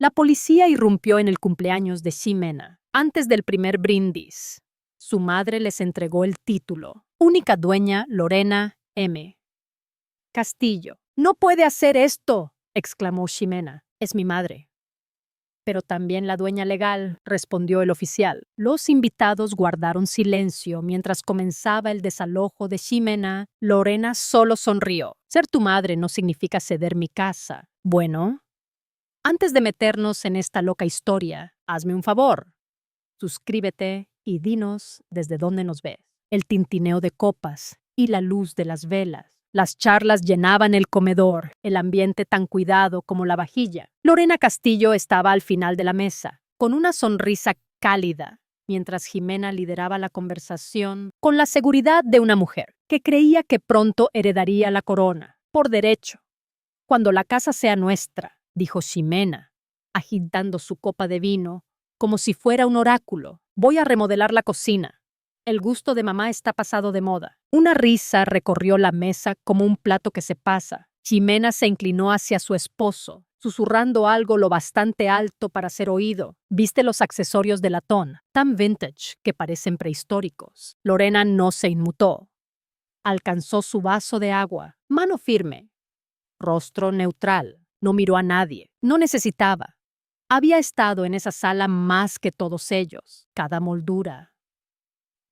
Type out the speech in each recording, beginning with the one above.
La policía irrumpió en el cumpleaños de Ximena. Antes del primer brindis, su madre les entregó el título. Única dueña, Lorena M. Castillo. «No puede hacer esto», exclamó Ximena. «Es mi madre». «Pero también la dueña legal», respondió el oficial. Los invitados guardaron silencio mientras comenzaba el desalojo de Ximena. Lorena solo sonrió. «Ser tu madre no significa ceder mi casa. Bueno, antes de meternos en esta loca historia, hazme un favor. Suscríbete y dinos desde dónde nos ves». El tintineo de copas y la luz de las velas. Las charlas llenaban el comedor, el ambiente tan cuidado como la vajilla. Lorena Castillo estaba al final de la mesa, con una sonrisa cálida, mientras Ximena lideraba la conversación con la seguridad de una mujer que creía que pronto heredaría la corona, por derecho. «Cuando la casa sea nuestra», dijo Ximena, agitando su copa de vino como si fuera un oráculo, «voy a remodelar la cocina. El gusto de mamá está pasado de moda». Una risa recorrió la mesa como un plato que se pasa. Ximena se inclinó hacia su esposo, susurrando algo lo bastante alto para ser oído. «¿Viste los accesorios de latón? Tan vintage que parecen prehistóricos». Lorena no se inmutó. Alcanzó su vaso de agua, mano firme, rostro neutral. No miró a nadie. No necesitaba. Había estado en esa sala más que todos ellos. Cada moldura,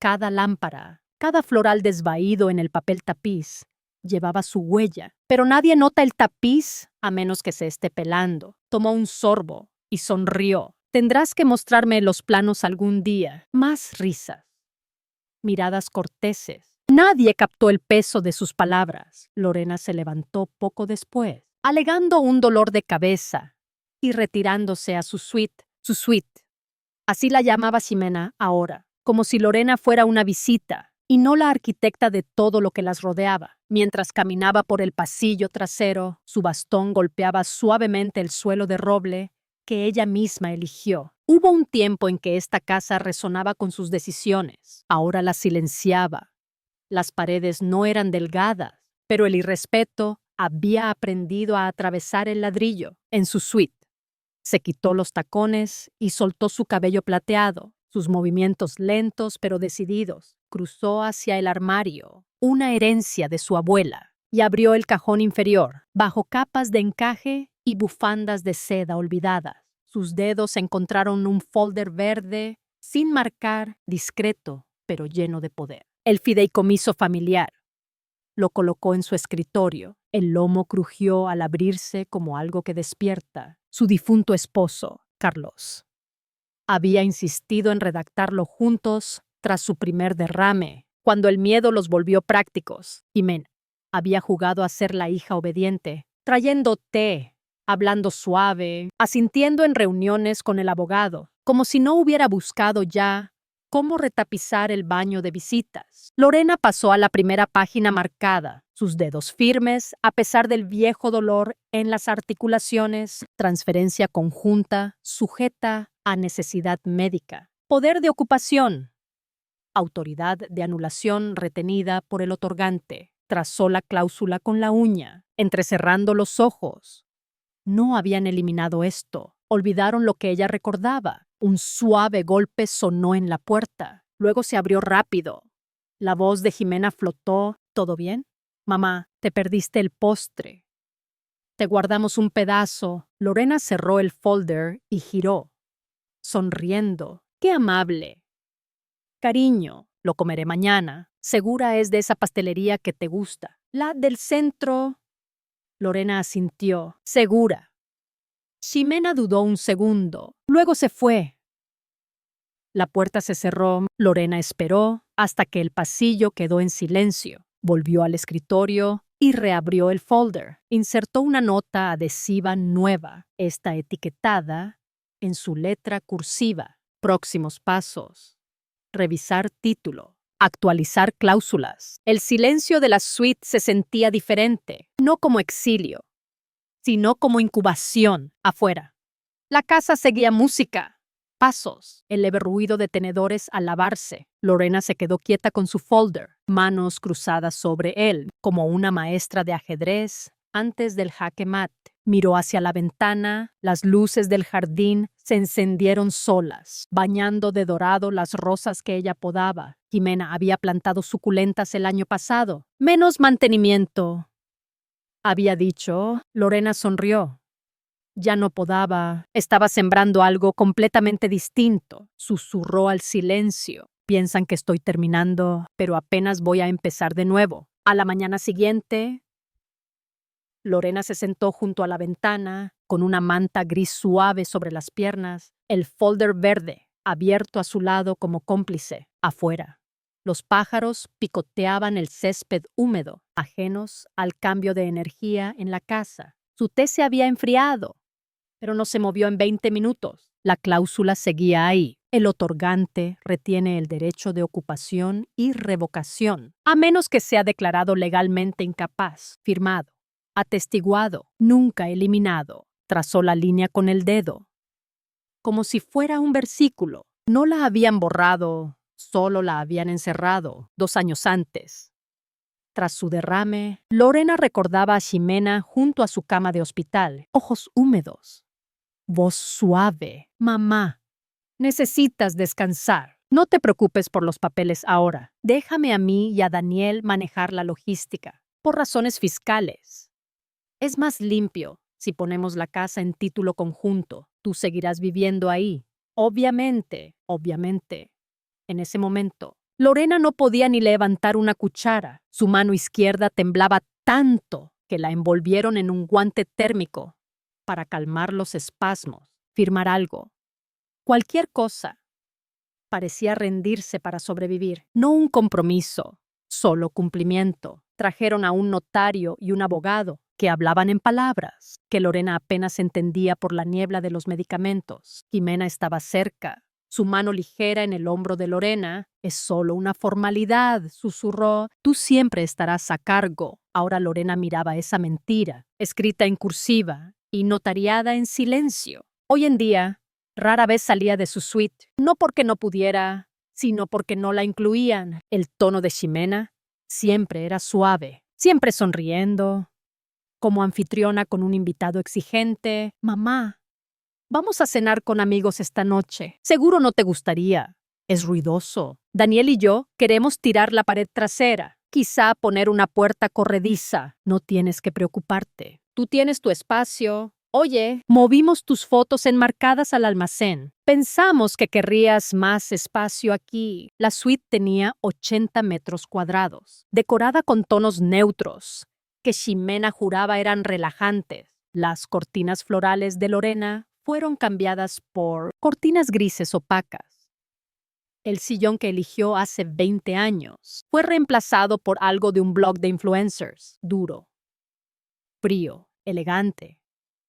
cada lámpara, cada floral desvaído en el papel tapiz llevaba su huella. Pero nadie nota el tapiz a menos que se esté pelando. Tomó un sorbo y sonrió. «Tendrás que mostrarme los planos algún día». Más risas. Miradas corteses. Nadie captó el peso de sus palabras. Lorena se levantó poco después, alegando un dolor de cabeza y retirándose a su suite. Su suite. Así la llamaba Ximena ahora, como si Lorena fuera una visita y no la arquitecta de todo lo que las rodeaba. Mientras caminaba por el pasillo trasero, su bastón golpeaba suavemente el suelo de roble que ella misma eligió. Hubo un tiempo en que esta casa resonaba con sus decisiones. Ahora las silenciaba. Las paredes no eran delgadas, pero el irrespeto había aprendido a atravesar el ladrillo. En su suite, se quitó los tacones y soltó su cabello plateado. Sus movimientos lentos pero decididos. Cruzó hacia el armario, una herencia de su abuela, y abrió el cajón inferior, bajo capas de encaje y bufandas de seda olvidadas. Sus dedos encontraron un folder verde, sin marcar, discreto, pero lleno de poder. El fideicomiso familiar. Lo colocó en su escritorio. El lomo crujió al abrirse como algo que despierta. Su difunto esposo, Carlos, había insistido en redactarlo juntos tras su primer derrame, cuando el miedo los volvió prácticos. Ximena había jugado a ser la hija obediente, trayendo té, hablando suave, asintiendo en reuniones con el abogado, como si no hubiera buscado ya cómo retapizar el baño de visitas. Lorena pasó a la primera página marcada, sus dedos firmes a pesar del viejo dolor en las articulaciones, transferencia conjunta, sujeta a necesidad médica, poder de ocupación, autoridad de anulación retenida por el otorgante. Trazó la cláusula con la uña, entrecerrando los ojos. No habían eliminado esto. Olvidaron lo que ella recordaba. Un suave golpe sonó en la puerta. Luego se abrió rápido. La voz de Ximena flotó. «¿Todo bien? Mamá, te perdiste el postre. Te guardamos un pedazo». Lorena cerró el folder y giró, sonriendo. «Qué amable. Cariño, lo comeré mañana. Segura es de esa pastelería que te gusta. La del centro». Lorena asintió. «Segura». Ximena dudó un segundo. Luego se fue. La puerta se cerró. Lorena esperó hasta que el pasillo quedó en silencio. Volvió al escritorio y reabrió el folder. Insertó una nota adhesiva nueva, esta etiquetada en su letra cursiva. Próximos pasos. Revisar título. Actualizar cláusulas. El silencio de la suite se sentía diferente, no como exilio, sino como incubación afuera. La casa seguía música, pasos, el leve ruido de tenedores al lavarse. Lorena se quedó quieta con su folder, manos cruzadas sobre él, como una maestra de ajedrez antes del jaque mate. Miró hacia la ventana, las luces del jardín se encendieron solas, bañando de dorado las rosas que ella podaba. Ximena había plantado suculentas el año pasado. Menos mantenimiento, había dicho. Lorena sonrió. Ya no podaba. Estaba sembrando algo completamente distinto. Susurró al silencio. Piensan que estoy terminando, pero apenas voy a empezar de nuevo. A la mañana siguiente, Lorena se sentó junto a la ventana, con una manta gris suave sobre las piernas, el folder verde abierto a su lado como cómplice, afuera. Los pájaros picoteaban el césped húmedo, ajenos al cambio de energía en la casa. Su té se había enfriado, pero no se movió en 20 minutos. La cláusula seguía ahí. El otorgante retiene el derecho de ocupación y revocación, a menos que sea declarado legalmente incapaz. Firmado, atestiguado, nunca eliminado. Trazó la línea con el dedo, como si fuera un versículo. No la habían borrado, solo la habían encerrado 2 años antes. Tras su derrame, Lorena recordaba a Ximena junto a su cama de hospital, ojos húmedos, voz suave. Mamá, necesitas descansar. No te preocupes por los papeles ahora. Déjame a mí y a Daniel manejar la logística, por razones fiscales. Es más limpio si ponemos la casa en título conjunto. Tú seguirás viviendo ahí. Obviamente. En ese momento, Lorena no podía ni levantar una cuchara. Su mano izquierda temblaba tanto que la envolvieron en un guante térmico para calmar los espasmos. Firmar algo, cualquier cosa. Parecía rendirse para sobrevivir. No un compromiso, solo cumplimiento. Trajeron a un notario y un abogado que hablaban en palabras que Lorena apenas entendía por la niebla de los medicamentos. Ximena estaba cerca. Su mano ligera en el hombro de Lorena. Es solo una formalidad, susurró. Tú siempre estarás a cargo. Ahora Lorena miraba esa mentira, escrita en cursiva y notariada en silencio. Hoy en día, rara vez salía de su suite, no porque no pudiera, sino porque no la incluían. El tono de Ximena siempre era suave, siempre sonriendo, como anfitriona con un invitado exigente. Mamá, vamos a cenar con amigos esta noche. Seguro no te gustaría. Es ruidoso. Daniel y yo queremos tirar la pared trasera, quizá poner una puerta corrediza. No tienes que preocuparte. Tú tienes tu espacio. Oye, movimos tus fotos enmarcadas al almacén. Pensamos que querrías más espacio aquí. La suite tenía 80 metros cuadrados, decorada con tonos neutros, que Ximena juraba eran relajantes. Las cortinas florales de Lorena fueron cambiadas por cortinas grises opacas. El sillón que eligió hace 20 años fue reemplazado por algo de un blog de influencers, duro, frío, elegante.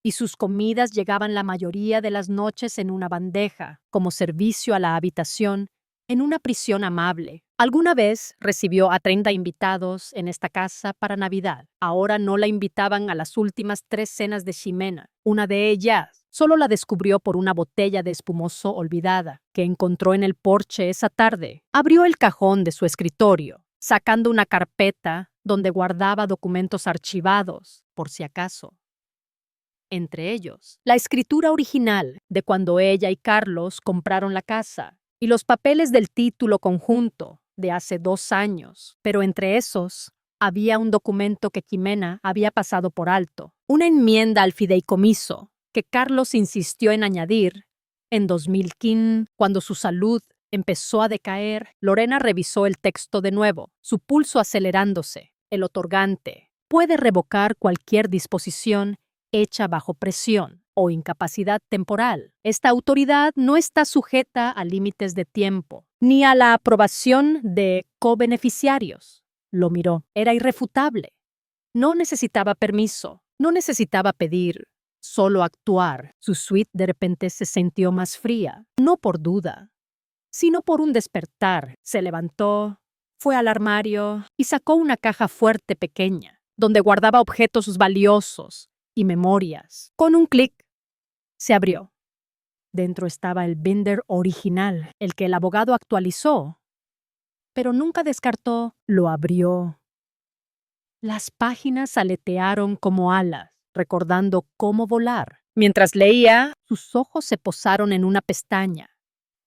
Y sus comidas llegaban la mayoría de las noches en una bandeja, como servicio a la habitación, en una prisión amable. Alguna vez recibió a 30 invitados en esta casa para Navidad. Ahora no la invitaban a las últimas 3 cenas de Ximena. Una de ellas solo la descubrió por una botella de espumoso olvidada que encontró en el porche esa tarde. Abrió el cajón de su escritorio, sacando una carpeta donde guardaba documentos archivados, por si acaso. Entre ellos, la escritura original de cuando ella y Carlos compraron la casa y los papeles del título conjunto de hace 2 años. Pero entre esos, había un documento que Ximena había pasado por alto, una enmienda al fideicomiso que Carlos insistió en añadir. En 2015, cuando su salud empezó a decaer, Lorena revisó el texto de nuevo, su pulso acelerándose. El otorgante puede revocar cualquier disposición hecha bajo presión o incapacidad temporal. Esta autoridad no está sujeta a límites de tiempo, ni a la aprobación de cobeneficiarios. Lo miró. Era irrefutable. No necesitaba permiso, no necesitaba pedir, solo actuar. Su suite de repente se sintió más fría, no por duda, sino por un despertar. Se levantó, fue al armario y sacó una caja fuerte pequeña, donde guardaba objetos valiosos y memorias. Con un clic, se abrió. Dentro estaba el binder original, el que el abogado actualizó, pero nunca descartó. Lo abrió. Las páginas aletearon como alas, recordando cómo volar. Mientras leía, sus ojos se posaron en una pestaña.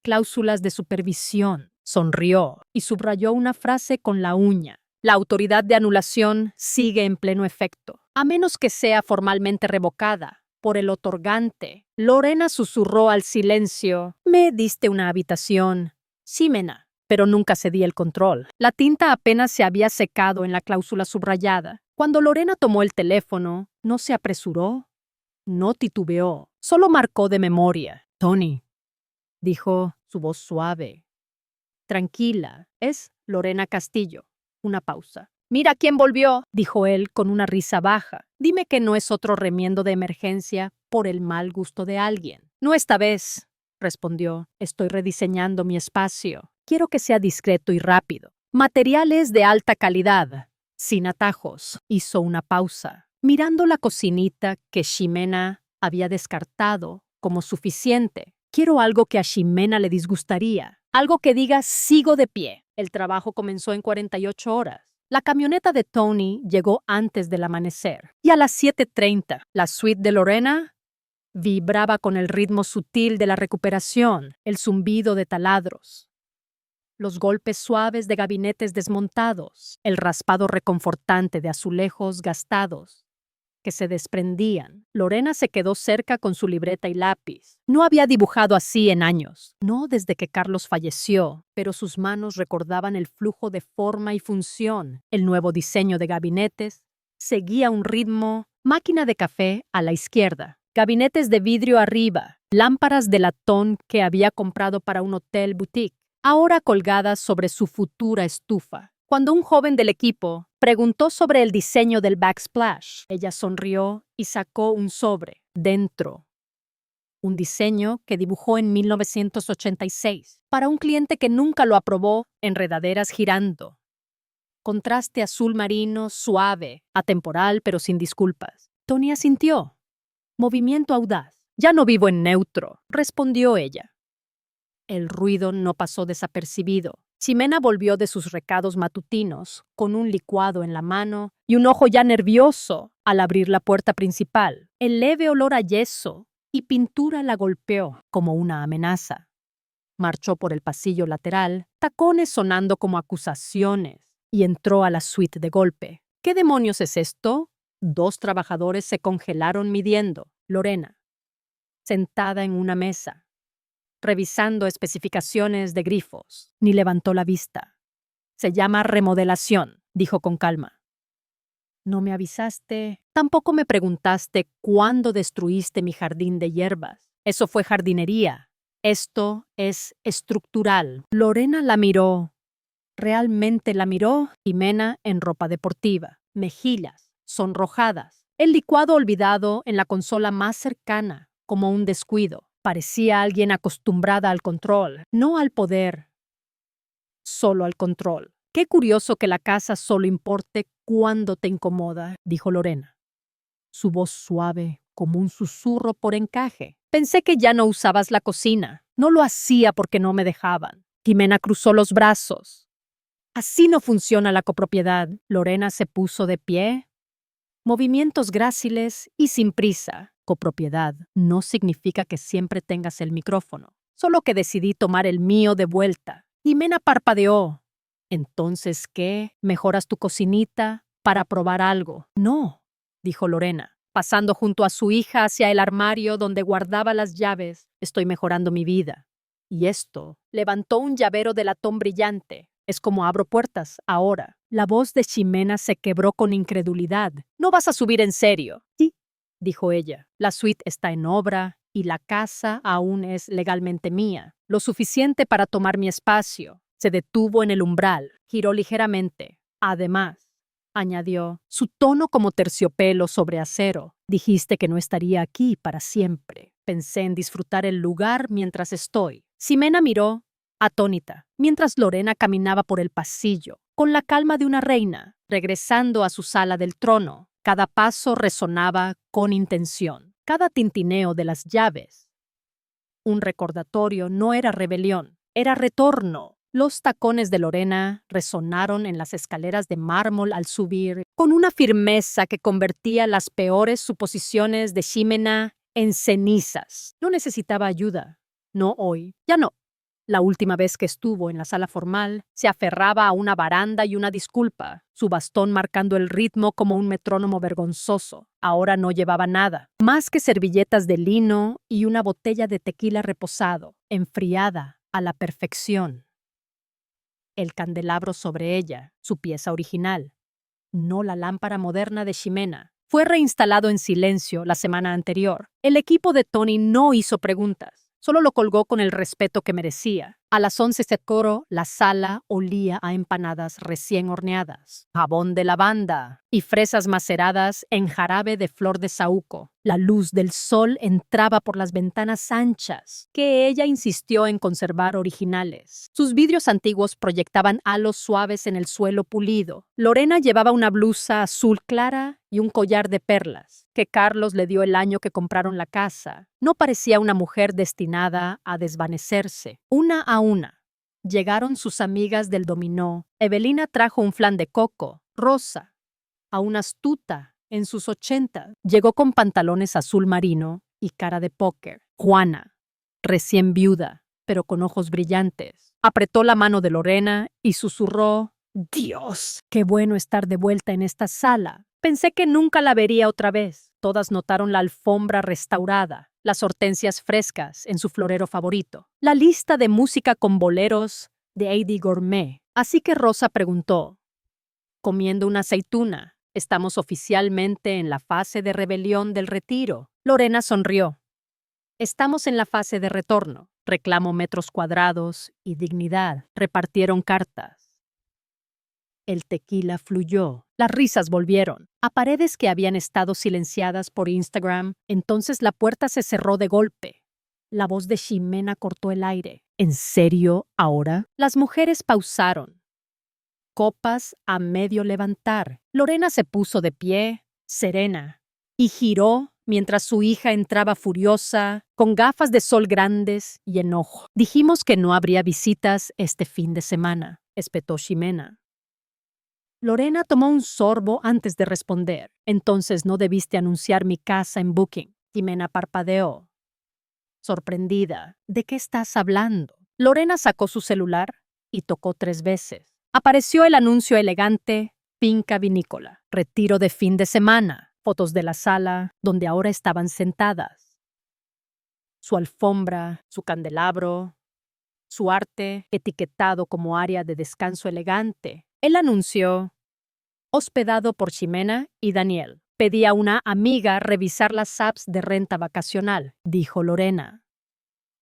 Cláusulas de supervisión. Sonrió y subrayó una frase con la uña. La autoridad de anulación sigue en pleno efecto, a menos que sea formalmente revocada por el otorgante. Lorena susurró al silencio. Me diste una habitación. Ximena. Pero nunca cedí el control. La tinta apenas se había secado en la cláusula subrayada. Cuando Lorena tomó el teléfono, no se apresuró, no titubeó, solo marcó de memoria. Tony, dijo su voz suave. Tranquila, es Lorena Castillo. Una pausa. Mira quién volvió, dijo él con una risa baja. Dime que no es otro remiendo de emergencia por el mal gusto de alguien. No esta vez, respondió. Estoy rediseñando mi espacio. Quiero que sea discreto y rápido. Materiales de alta calidad, sin atajos. Hizo una pausa, mirando la cocinita que Ximena había descartado como suficiente. Quiero algo que a Ximena le disgustaría. Algo que diga sigo de pie. El trabajo comenzó en 48 horas. La camioneta de Tony llegó antes del amanecer. Y a las 7:30, la suite de Lorena vibraba con el ritmo sutil de la recuperación, el zumbido de taladros, los golpes suaves de gabinetes desmontados, el raspado reconfortante de azulejos gastados que se desprendían. Lorena se quedó cerca con su libreta y lápiz. No había dibujado así en años, no desde que Carlos falleció, pero sus manos recordaban el flujo de forma y función. El nuevo diseño de gabinetes seguía un ritmo. Máquina de café a la izquierda, gabinetes de vidrio arriba, lámparas de latón que había comprado para un hotel boutique, ahora colgadas sobre su futura estufa. Cuando un joven del equipo preguntó sobre el diseño del backsplash, ella sonrió y sacó un sobre. Dentro, un diseño que dibujó en 1986 para un cliente que nunca lo aprobó, enredaderas girando. Contraste azul marino suave, atemporal pero sin disculpas. Tony asintió. Movimiento audaz. Ya no vivo en neutro, respondió ella. El ruido no pasó desapercibido. Ximena volvió de sus recados matutinos, con un licuado en la mano y un ojo ya nervioso al abrir la puerta principal. El leve olor a yeso y pintura la golpeó como una amenaza. Marchó por el pasillo lateral, tacones sonando como acusaciones, y entró a la suite de golpe. ¿Qué demonios es esto? 2 trabajadores se congelaron midiendo. Lorena, sentada en una mesa, revisando especificaciones de grifos, ni levantó la vista. Se llama remodelación, dijo con calma. No me avisaste, tampoco me preguntaste cuándo destruiste mi jardín de hierbas. Eso fue jardinería. Esto es estructural. Lorena la miró. Realmente la miró. Ximena en ropa deportiva, mejillas sonrojadas, el licuado olvidado en la consola más cercana, como un descuido. Parecía alguien acostumbrada al control, no al poder, solo al control. Qué curioso que la casa solo importe cuando te incomoda, dijo Lorena. Su voz suave, como un susurro por encaje. Pensé que ya no usabas la cocina. No lo hacía porque no me dejaban. Ximena cruzó los brazos. Así no funciona la copropiedad. Lorena se puso de pie. Movimientos gráciles y sin prisa. Copropiedad no significa que siempre tengas el micrófono, solo que decidí tomar el mío de vuelta. Ximena parpadeó. ¿Entonces qué? ¿Mejoras tu cocinita para probar algo? No, dijo Lorena, pasando junto a su hija hacia el armario donde guardaba las llaves. Estoy mejorando mi vida. Y esto, levantó un llavero de latón brillante. Es como abro puertas ahora. La voz de Ximena se quebró con incredulidad. ¿No vas a subir en serio? Sí, dijo ella. La suite está en obra y la casa aún es legalmente mía. Lo suficiente para tomar mi espacio. Se detuvo en el umbral, giró ligeramente. Además, añadió, su tono como terciopelo sobre acero. Dijiste que no estaría aquí para siempre. Pensé en disfrutar el lugar mientras estoy. Ximena miró, atónita, mientras Lorena caminaba por el pasillo, con la calma de una reina, regresando a su sala del trono. Cada paso resonaba con intención, cada tintineo de las llaves. Un recordatorio no era rebelión, era retorno. Los tacones de Lorena resonaron en las escaleras de mármol al subir, con una firmeza que convertía las peores suposiciones de Ximena en cenizas. No necesitaba ayuda. No hoy. Ya no. La última vez que estuvo en la sala formal, se aferraba a una baranda y una disculpa, su bastón marcando el ritmo como un metrónomo vergonzoso. Ahora no llevaba nada, más que servilletas de lino y una botella de tequila reposado, enfriada a la perfección. El candelabro sobre ella, su pieza original, no la lámpara moderna de Ximena. Fue reinstalado en silencio la semana anterior. El equipo de Tony no hizo preguntas. Solo lo colgó con el respeto que merecía. A las 11 de coro, la sala olía a empanadas recién horneadas, jabón de lavanda y fresas maceradas en jarabe de flor de saúco. La luz del sol entraba por las ventanas anchas, que ella insistió en conservar originales. Sus vidrios antiguos proyectaban halos suaves en el suelo pulido. Lorena llevaba una blusa azul clara y un collar de perlas, que Carlos le dio el año que compraron la casa. No parecía una mujer destinada a desvanecerse. Una a una llegaron sus amigas del dominó. Evelina trajo un flan de coco. Rosa, aún astuta, en sus 80, llegó con pantalones azul marino y cara de póker. Juana, recién viuda, pero con ojos brillantes, apretó la mano de Lorena y susurró: «Dios, qué bueno estar de vuelta en esta sala. Pensé que nunca la vería otra vez». Todas notaron la alfombra restaurada, las hortensias frescas en su florero favorito, la lista de música con boleros de Eddie Gourmet. Así que Rosa preguntó: «Comiendo una aceituna, ¿estamos oficialmente en la fase de rebelión del retiro?» Lorena sonrió. «Estamos en la fase de retorno. Reclamo metros cuadrados y dignidad». Repartieron cartas. El tequila fluyó. Las risas volvieron. A paredes que habían estado silenciadas por Instagram, entonces la puerta se cerró de golpe. La voz de Ximena cortó el aire. «¿En serio ahora?» Las mujeres pausaron. Copas a medio levantar. Lorena se puso de pie, serena, y giró mientras su hija entraba furiosa, con gafas de sol grandes y enojo. «Dijimos que no habría visitas este fin de semana», espetó Ximena. Lorena tomó un sorbo antes de responder. «Entonces no debiste anunciar mi casa en Booking». Ximena parpadeó, sorprendida. «¿De qué estás hablando?» Lorena sacó su celular y tocó 3 veces. Apareció el anuncio elegante: «Finca vinícola, retiro de fin de semana». Fotos de la sala, donde ahora estaban sentadas. Su alfombra, su candelabro, su arte etiquetado como área de descanso elegante. El anuncio: «Hospedado por Ximena y Daniel. Pedí a una amiga revisar las apps de renta vacacional», dijo Lorena.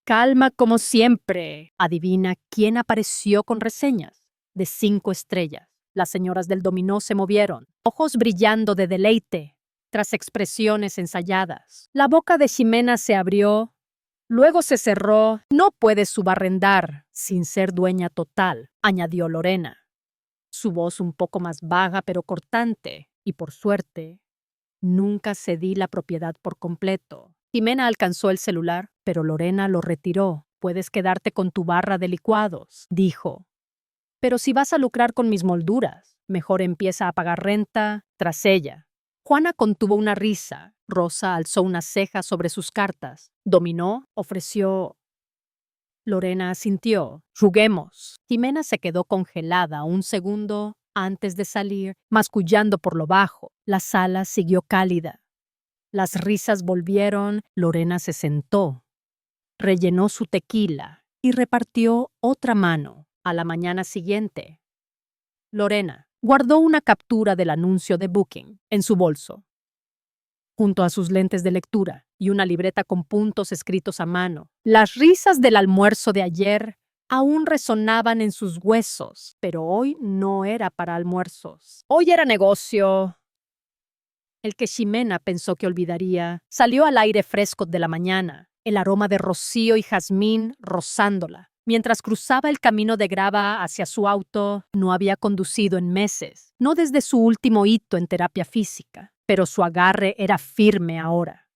«Calma como siempre». Adivina quién apareció con reseñas de 5 estrellas. Las señoras del dominó se movieron, ojos brillando de deleite, tras expresiones ensayadas. La boca de Ximena se abrió, luego se cerró. «No puedes subarrendar sin ser dueña total», añadió Lorena. Su voz un poco más vaga pero cortante, y por suerte, nunca cedí la propiedad por completo. Ximena alcanzó el celular, pero Lorena lo retiró. «Puedes quedarte con tu barra de licuados», dijo. «Pero si vas a lucrar con mis molduras, mejor empieza a pagar renta tras ella». Juana contuvo una risa. Rosa alzó una ceja sobre sus cartas. Dominó ofreció. Lorena asintió. «Juguemos». Ximena se quedó congelada un segundo antes de salir, mascullando por lo bajo. La sala siguió cálida. Las risas volvieron. Lorena se sentó, rellenó su tequila y repartió otra mano. A la mañana siguiente, Lorena guardó una captura del anuncio de Booking en su bolso, junto a sus lentes de lectura y una libreta con puntos escritos a mano. Las risas del almuerzo de ayer aún resonaban en sus huesos, pero hoy no era para almuerzos. Hoy era negocio. El que Ximena pensó que olvidaría salió al aire fresco de la mañana, el aroma de rocío y jazmín rozándola. Mientras cruzaba el camino de grava hacia su auto, no había conducido en meses, no desde su último hito en terapia física, pero su agarre era firme ahora.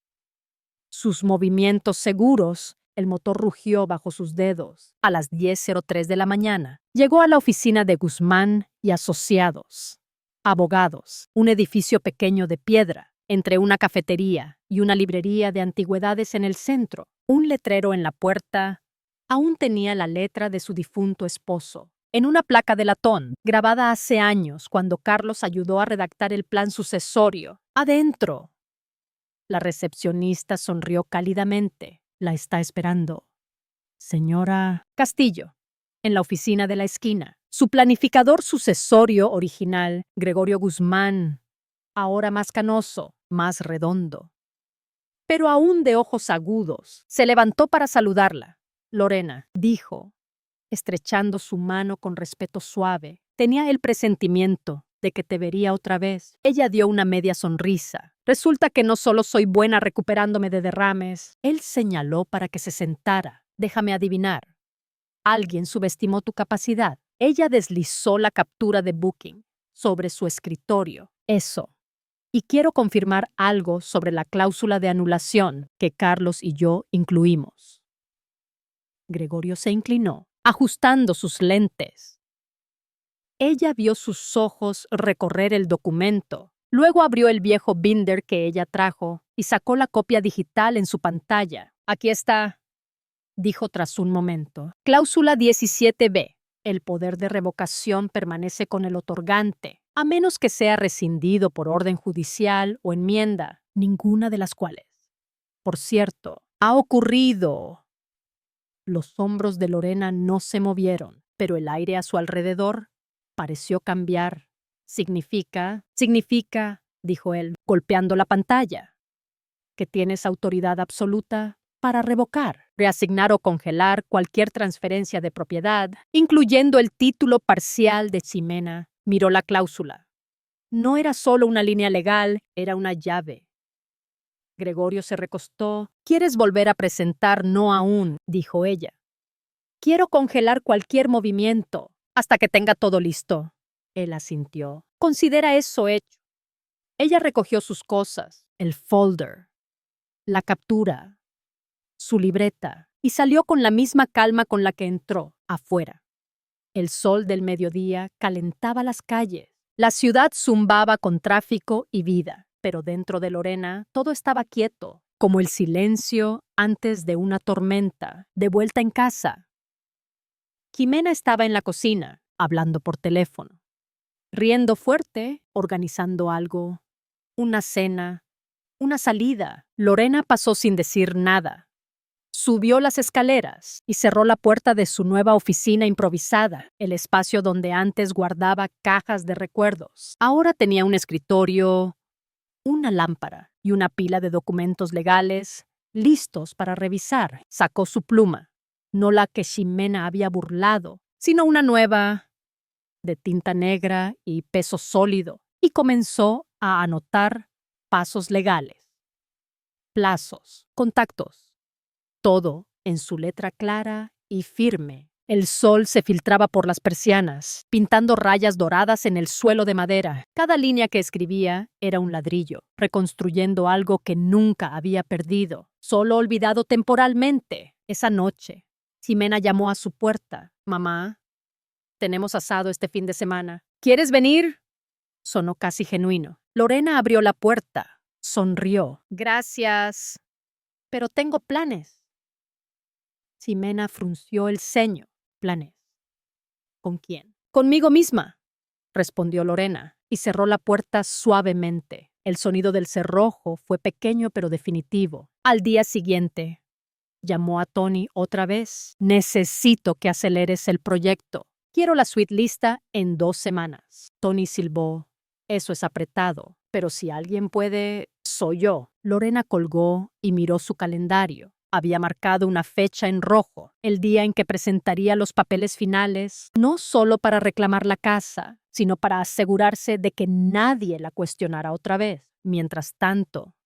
Sus movimientos seguros El motor rugió bajo sus dedos. A las 10:03 de la mañana, llegó a la oficina de Guzmán y Asociados. Abogados, un edificio pequeño de piedra, entre una cafetería y una librería de antigüedades en el centro. Un letrero en la puerta aún tenía la letra de su difunto esposo, en una placa de latón, grabada hace años cuando Carlos ayudó a redactar el plan sucesorio. Adentro. La recepcionista sonrió cálidamente. La está esperando. Señora Castillo, en la oficina de la esquina. Su planificador sucesorio original, Gregorio Guzmán, ahora más canoso, más redondo, pero aún de ojos agudos, se levantó para saludarla. Lorena, dijo, estrechando su mano con respeto suave. Tenía el presentimiento de que te vería otra vez. Ella dio una media sonrisa. Resulta que no solo soy buena recuperándome de derrames. Él señaló para que se sentara. Déjame adivinar. Alguien subestimó tu capacidad. Ella deslizó la captura de Booking sobre su escritorio. Eso. Y quiero confirmar algo sobre la cláusula de anulación que Carlos y yo incluimos. Gregorio se inclinó, ajustando sus lentes. Ella vio sus ojos recorrer el documento. Luego abrió el viejo binder que ella trajo y sacó la copia digital en su pantalla. Aquí está, dijo tras un momento. Cláusula 17b. El poder de revocación permanece con el otorgante, a menos que sea rescindido por orden judicial o enmienda, ninguna de las cuales. Por cierto, ha ocurrido. Los hombros de Lorena no se movieron, pero el aire a su alrededor pareció cambiar. Significa, dijo él, golpeando la pantalla, que tienes autoridad absoluta para revocar, reasignar o congelar cualquier transferencia de propiedad, incluyendo el título parcial de Ximena. Miró la cláusula. No era solo una línea legal, era una llave. Gregorio se recostó. ¿Quieres volver a presentar? No aún, dijo ella. Quiero congelar cualquier movimiento hasta que tenga todo listo. Él asintió. Considera eso hecho. Ella recogió sus cosas, el folder, la captura, su libreta, y salió con la misma calma con la que entró, afuera. El sol del mediodía calentaba las calles. La ciudad zumbaba con tráfico y vida, pero dentro de Lorena todo estaba quieto, como el silencio antes de una tormenta. De vuelta en casa, Ximena estaba en la cocina, hablando por teléfono, riendo fuerte, organizando algo, una cena, una salida. Lorena pasó sin decir nada. Subió las escaleras y cerró la puerta de su nueva oficina improvisada, el espacio donde antes guardaba cajas de recuerdos. Ahora tenía un escritorio, una lámpara y una pila de documentos legales listos para revisar. Sacó su pluma, no la que Ximena había burlado, sino una nueva, de tinta negra y peso sólido, y comenzó a anotar pasos legales, plazos, contactos. Todo en su letra clara y firme. El sol se filtraba por las persianas, pintando rayas doradas en el suelo de madera. Cada línea que escribía era un ladrillo, reconstruyendo algo que nunca había perdido, solo olvidado temporalmente. Esa noche, Ximena llamó a su puerta. «Mamá, tenemos asado este fin de semana. ¿Quieres venir?» Sonó casi genuino. Lorena abrió la puerta, sonrió. «Gracias, pero tengo planes». Ximena frunció el ceño. «¿Planes? ¿Con quién?» «Conmigo misma», respondió Lorena, y cerró la puerta suavemente. El sonido del cerrojo fue pequeño pero definitivo. Al día siguiente, llamó a Tony otra vez. «Necesito que aceleres el proyecto. Quiero la suite lista en 2 semanas». Tony silbó. «Eso es apretado, pero si alguien puede, soy yo». Lorena colgó y miró su calendario. Había marcado una fecha en rojo, el día en que presentaría los papeles finales, no solo para reclamar la casa, sino para asegurarse de que nadie la cuestionara otra vez. Mientras tanto,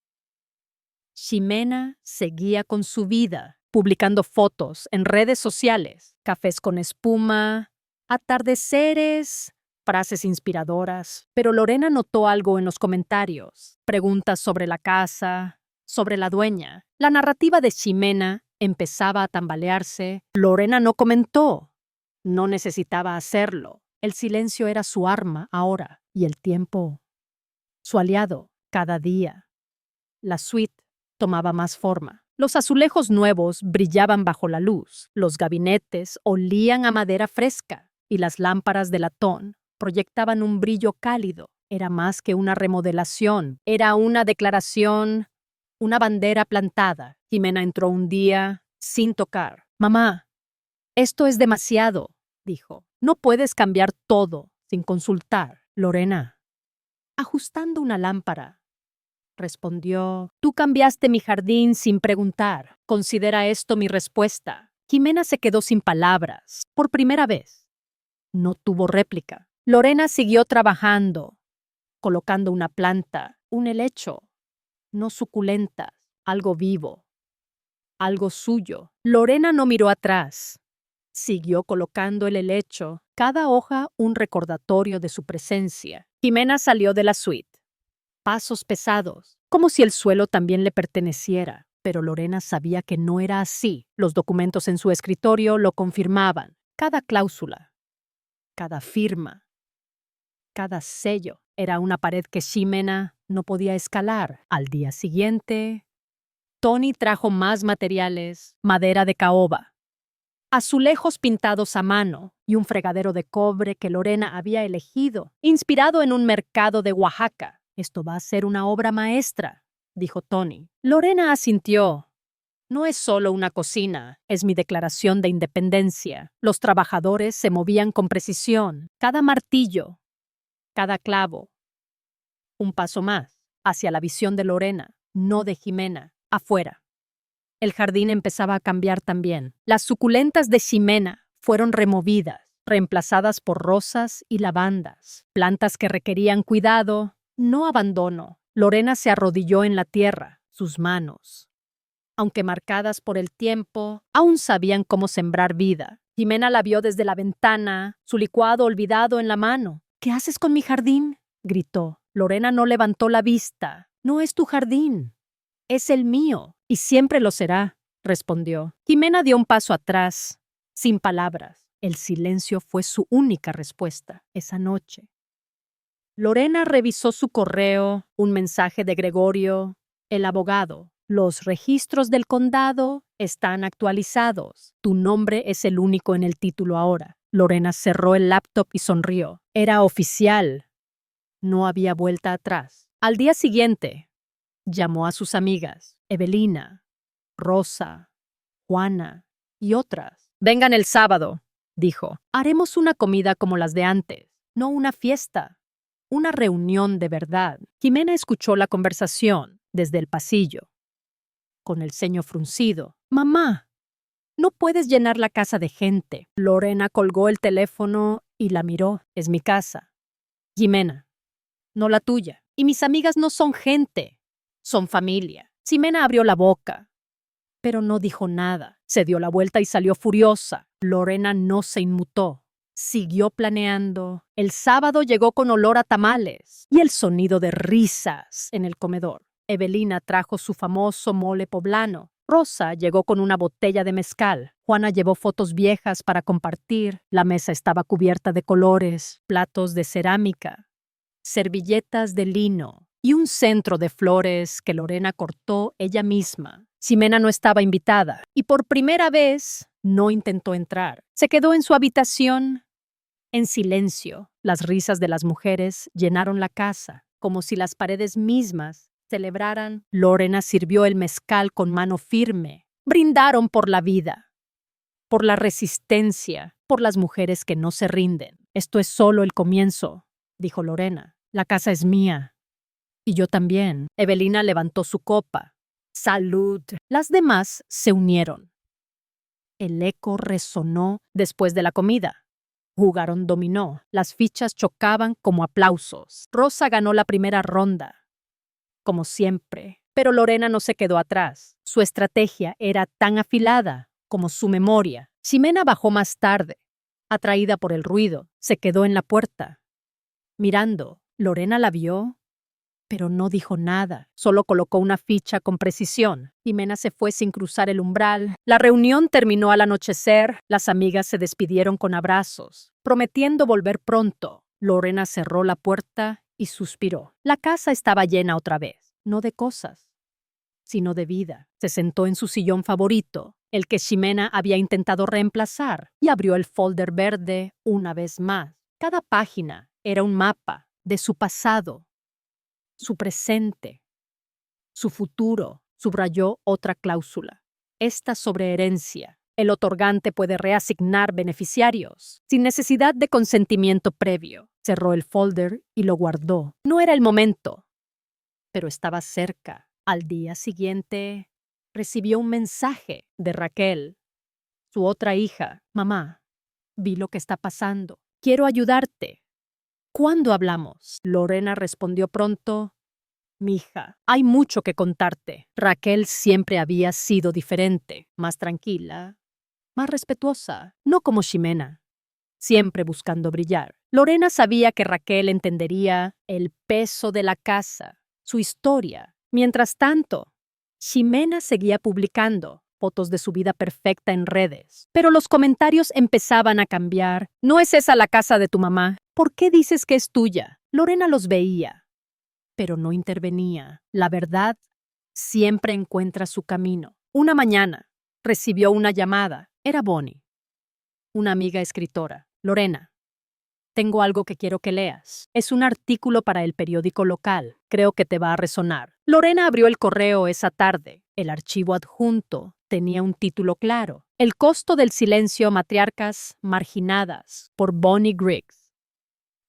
Ximena seguía con su vida, publicando fotos en redes sociales, cafés con espuma, atardeceres, frases inspiradoras. Pero Lorena notó algo en los comentarios, preguntas sobre la casa, sobre la dueña. La narrativa de Ximena empezaba a tambalearse. Lorena no comentó. No necesitaba hacerlo. El silencio era su arma ahora, y el tiempo, su aliado, cada día. La suite tomaba más forma. Los azulejos nuevos brillaban bajo la luz, los gabinetes olían a madera fresca, y las lámparas de latón proyectaban un brillo cálido. Era más que una remodelación, era una declaración, una bandera plantada. Jimena entró un día sin tocar. «Mamá, esto es demasiado», dijo. «No puedes cambiar todo sin consultar». «Lorena». «Ajustando una lámpara», respondió. «Tú cambiaste mi jardín sin preguntar. Considera esto mi respuesta». Jimena se quedó sin palabras, por primera vez. No tuvo réplica. Lorena siguió trabajando, colocando una planta, un helecho, no suculenta, algo vivo, algo suyo. Lorena no miró atrás. Siguió colocando el helecho, cada hoja un recordatorio de su presencia. Jimena salió de la suite. Pasos pesados, como si el suelo también le perteneciera. Pero Lorena sabía que no era así. Los documentos en su escritorio lo confirmaban. Cada cláusula, cada firma, cada sello era una pared que Ximena no podía escalar. Al día siguiente, Tony trajo más materiales, madera de caoba, azulejos pintados a mano y un fregadero de cobre que Lorena había elegido, inspirado en un mercado de Oaxaca. «Esto va a ser una obra maestra», dijo Tony. Lorena asintió. «No es solo una cocina, es mi declaración de independencia». Los trabajadores se movían con precisión. Cada martillo, cada clavo. Un paso más, hacia la visión de Lorena, no de Jimena, afuera. El jardín empezaba a cambiar también. Las suculentas de Ximena fueron removidas, reemplazadas por rosas y lavandas, plantas que requerían cuidado, no abandono. Lorena se arrodilló en la tierra, sus manos, aunque marcadas por el tiempo, aún sabían cómo sembrar vida. Jimena la vio desde la ventana, su licuado olvidado en la mano. «¿Qué haces con mi jardín?», gritó. Lorena no levantó la vista. «No es tu jardín, es el mío, y siempre lo será», respondió. Jimena dio un paso atrás, sin palabras. El silencio fue su única respuesta esa noche. Lorena revisó su correo, un mensaje de Gregorio, el abogado. «Los registros del condado están actualizados. Tu nombre es el único en el título ahora». Lorena cerró el laptop y sonrió. Era oficial. No había vuelta atrás. Al día siguiente, llamó a sus amigas, Evelina, Rosa, Juana y otras. «Vengan el sábado», dijo. «Haremos una comida como las de antes, no una fiesta. Una reunión de verdad». Jimena escuchó la conversación desde el pasillo, con el ceño fruncido. «Mamá, no puedes llenar la casa de gente». Lorena colgó el teléfono y la miró. «Es mi casa, Jimena, no la tuya. Y mis amigas no son gente, son familia». Ximena abrió la boca, pero no dijo nada. Se dio la vuelta y salió furiosa. Lorena no se inmutó. Siguió planeando. El sábado llegó con olor a tamales y el sonido de risas en el comedor. Evelina trajo su famoso mole poblano. Rosa llegó con una botella de mezcal. Juana llevó fotos viejas para compartir. La mesa estaba cubierta de colores, platos de cerámica, servilletas de lino y un centro de flores que Lorena cortó ella misma. Ximena no estaba invitada y por primera vez no intentó entrar. Se quedó en su habitación en silencio. Las risas de las mujeres llenaron la casa, como si las paredes mismas celebraran. Lorena sirvió el mezcal con mano firme. Brindaron por la vida, por la resistencia, por las mujeres que no se rinden. «Esto es solo el comienzo», dijo Lorena. «La casa es mía. Y yo también». Evelina levantó su copa. «Salud». Las demás se unieron. El eco resonó después de la comida. Jugaron dominó. Las fichas chocaban como aplausos. Rosa ganó la primera ronda, como siempre. Pero Lorena no se quedó atrás. Su estrategia era tan afilada como su memoria. Ximena bajó más tarde. Atraída por el ruido, se quedó en la puerta, mirando. Lorena la vio pero no dijo nada. Solo colocó una ficha con precisión. Ximena se fue sin cruzar el umbral. La reunión terminó al anochecer. Las amigas se despidieron con abrazos, prometiendo volver pronto. Lorena cerró la puerta y suspiró. La casa estaba llena otra vez, no de cosas, sino de vida. Se sentó en su sillón favorito, el que Ximena había intentado reemplazar, y abrió el folder verde una vez más. Cada página era un mapa de su pasado, su presente, su futuro. Subrayó otra cláusula. Esta sobre herencia. El otorgante puede reasignar beneficiarios sin necesidad de consentimiento previo. Cerró el folder y lo guardó. No era el momento, pero estaba cerca. Al día siguiente, recibió un mensaje de Raquel, su otra hija. Mamá, vi lo que está pasando. Quiero ayudarte. ¿Cuándo hablamos? Lorena respondió pronto. Mija, hay mucho que contarte. Raquel siempre había sido diferente, más tranquila, más respetuosa, no como Ximena, siempre buscando brillar. Lorena sabía que Raquel entendería el peso de la casa, su historia. Mientras tanto, Ximena seguía publicando fotos de su vida perfecta en redes, pero los comentarios empezaban a cambiar. ¿No es esa la casa de tu mamá? ¿Por qué dices que es tuya? Lorena los veía, pero no intervenía. La verdad siempre encuentra su camino. Una mañana recibió una llamada. Era Bonnie, una amiga escritora. Lorena, tengo algo que quiero que leas. Es un artículo para el periódico local. Creo que te va a resonar. Lorena abrió el correo esa tarde. El archivo adjunto tenía un título claro. El costo del silencio, matriarcas marginadas, por Bonnie Griggs.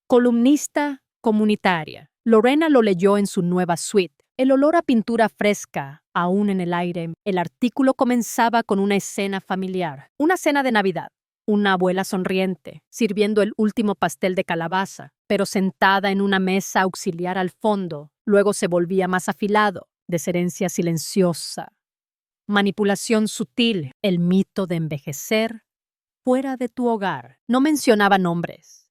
Columnista comunitaria. Lorena lo leyó en su nueva suite. El olor a pintura fresca, aún en el aire. El artículo comenzaba con una escena familiar. Una cena de Navidad. Una abuela sonriente, sirviendo el último pastel de calabaza, pero sentada en una mesa auxiliar al fondo. Luego se volvía más afilado. Desherencia silenciosa. Manipulación sutil. El mito de envejecer fuera de tu hogar. No mencionaba nombres,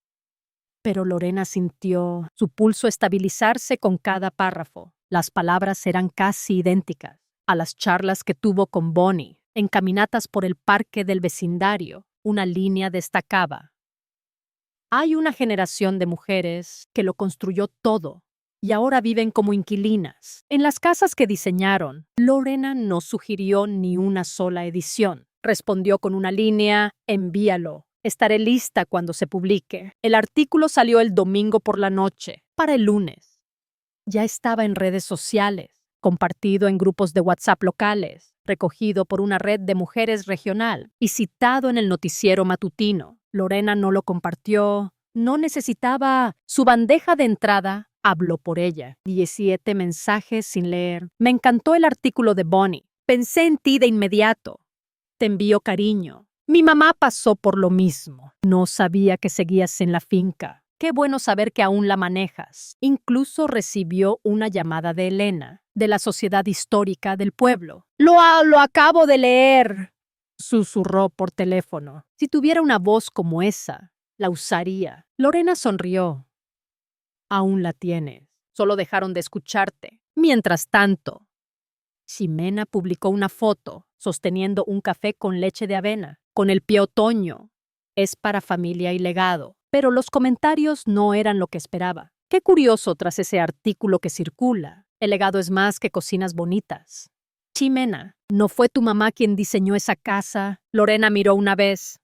pero Lorena sintió su pulso estabilizarse con cada párrafo. Las palabras eran casi idénticas a las charlas que tuvo con Bonnie, en caminatas por el parque del vecindario. Una línea destacaba. Hay una generación de mujeres que lo construyó todo y ahora viven como inquilinas. En las casas que diseñaron, Lorena no sugirió ni una sola edición. Respondió con una línea: envíalo. Estaré lista cuando se publique. El artículo salió el domingo por la noche. Para el lunes ya estaba en redes sociales, compartido en grupos de WhatsApp locales, recogido por una red de mujeres regional y citado en el noticiero matutino. Lorena no lo compartió, no necesitaba. Su bandeja de entrada habló por ella. 17 mensajes sin leer. Me encantó el artículo de Bonnie. Pensé en ti de inmediato. Te envío cariño. Mi mamá pasó por lo mismo. No sabía que seguías en la finca. Qué bueno saber que aún la manejas. Incluso recibió una llamada de Elena, de la Sociedad Histórica del pueblo. Lo acabo de leer, susurró por teléfono. Si tuviera una voz como esa, la usaría. Lorena sonrió. Aún la tienes. Solo dejaron de escucharte. Mientras tanto, Ximena publicó una foto sosteniendo un café con leche de avena, con el pie otoño. Es para familia y legado. Pero los comentarios no eran lo que esperaba. Qué curioso tras ese artículo que circula. El legado es más que cocinas bonitas. Ximena, ¿no fue tu mamá quien diseñó esa casa? Lorena miró una vez,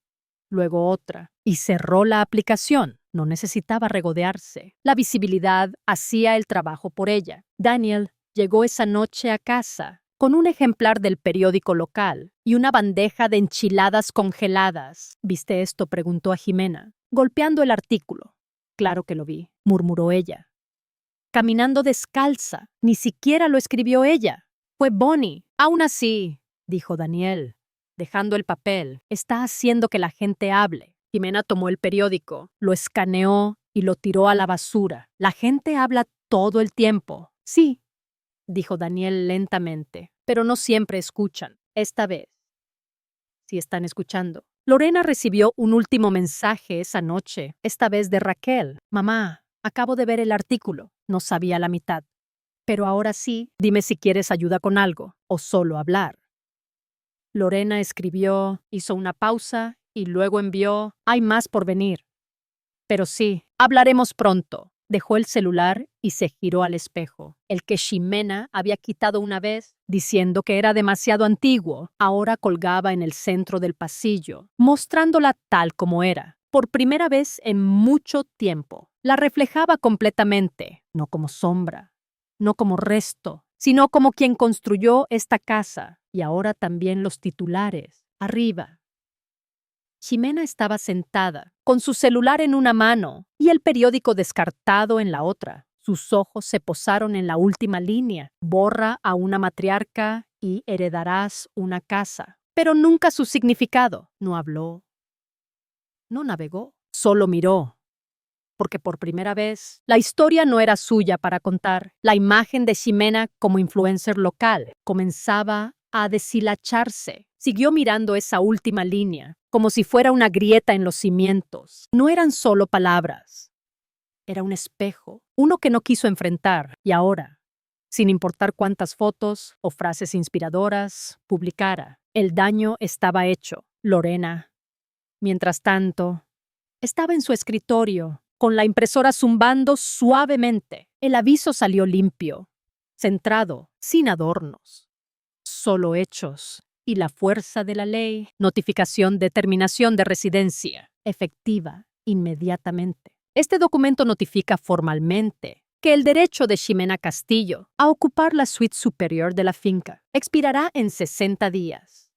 luego otra, y cerró la aplicación. No necesitaba regodearse. La visibilidad hacía el trabajo por ella. Daniel llegó esa noche a casa con un ejemplar del periódico local y una bandeja de enchiladas congeladas. ¿Viste esto?, preguntó a Ximena, golpeando el artículo. Claro que lo vi, murmuró ella. Caminando descalza, ni siquiera lo escribió ella. Fue Bonnie. Aún así, dijo Daniel, dejando el papel, está haciendo que la gente hable. Ximena tomó el periódico, lo escaneó y lo tiró a la basura. La gente habla todo el tiempo. Sí, dijo Daniel lentamente, pero no siempre escuchan. Esta vez, sí están escuchando. Lorena recibió un último mensaje esa noche, esta vez de Raquel. Mamá, acabo de ver el artículo. No sabía la mitad. Pero ahora sí, dime si quieres ayuda con algo o solo hablar. Lorena escribió, hizo una pausa y luego envió, hay más por venir. Pero sí, hablaremos pronto. Dejó el celular y se giró al espejo, el que Ximena había quitado una vez, diciendo que era demasiado antiguo. Ahora colgaba en el centro del pasillo, mostrándola tal como era. Por primera vez en mucho tiempo, la reflejaba completamente, no como sombra, no como resto, sino como quien construyó esta casa, y ahora también los titulares, arriba. Ximena estaba sentada, con su celular en una mano y el periódico descartado en la otra. Sus ojos se posaron en la última línea. Borra a una matriarca y heredarás una casa. Pero nunca su significado. No habló. No navegó. Solo miró. Porque por primera vez, la historia no era suya para contar. La imagen de Ximena como influencer local comenzaba a deshilacharse. Siguió mirando esa última línea, como si fuera una grieta en los cimientos. No eran solo palabras. Era un espejo, uno que no quiso enfrentar, y ahora, sin importar cuántas fotos o frases inspiradoras publicara, el daño estaba hecho. Lorena, mientras tanto, estaba en su escritorio, con la impresora zumbando suavemente. El aviso salió limpio, centrado, sin adornos. Solo hechos y la fuerza de la ley. Notificación de terminación de residencia, efectiva inmediatamente. Este documento notifica formalmente que el derecho de Ximena Castillo a ocupar la suite superior de la finca expirará en 60 días.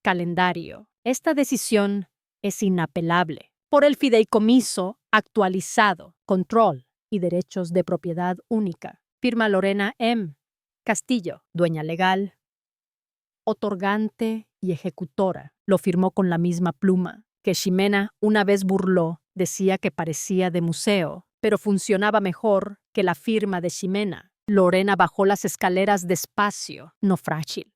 Calendario. Esta decisión es inapelable por el fideicomiso actualizado, control y derechos de propiedad única. Firma Lorena M. Castillo, dueña legal, otorgante y ejecutora. Lo firmó con la misma pluma que Ximena una vez burló. Decía que parecía de museo, pero funcionaba mejor que la firma de Ximena. Lorena bajó las escaleras despacio, no frágil,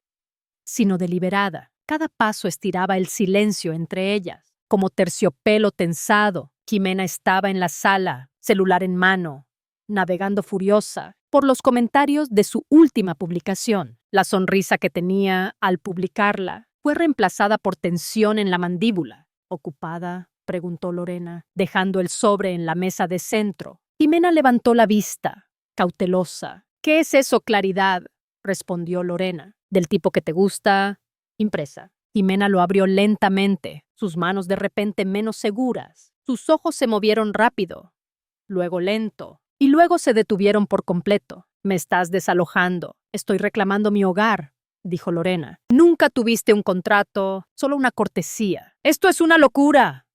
sino deliberada. Cada paso estiraba el silencio entre ellas, como terciopelo tensado. Ximena estaba en la sala, celular en mano, navegando furiosa por los comentarios de su última publicación. La sonrisa que tenía al publicarla fue reemplazada por tensión en la mandíbula. ¿Ocupada?, preguntó Lorena, dejando el sobre en la mesa de centro. Ximena levantó la vista, cautelosa. ¿Qué es eso, Claridad?, respondió Lorena. ¿Del tipo que te gusta? Impresa. Ximena lo abrió lentamente, sus manos de repente menos seguras. Sus ojos se movieron rápido, luego lento, y luego se detuvieron por completo. Me estás desalojando. Estoy reclamando mi hogar, dijo Lorena. Nunca tuviste un contrato, solo una cortesía. Esto es una locura,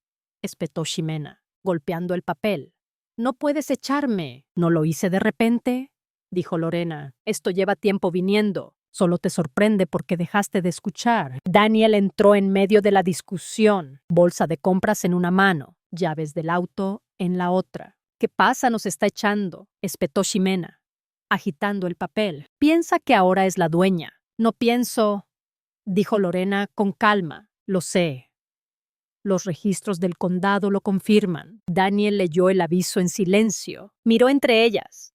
espetó Ximena, golpeando el papel. No puedes echarme. ¿No lo hice de repente?, dijo Lorena. Esto lleva tiempo viniendo. Solo te sorprende porque dejaste de escuchar. Daniel entró en medio de la discusión, bolsa de compras en una mano, llaves del auto en la otra. ¿Qué pasa? Nos está echando, espetó Ximena, agitando el papel. Piensa que ahora es la dueña. No pienso, dijo Lorena con calma. Lo sé. Los registros del condado lo confirman. Daniel leyó el aviso en silencio. Miró entre ellas.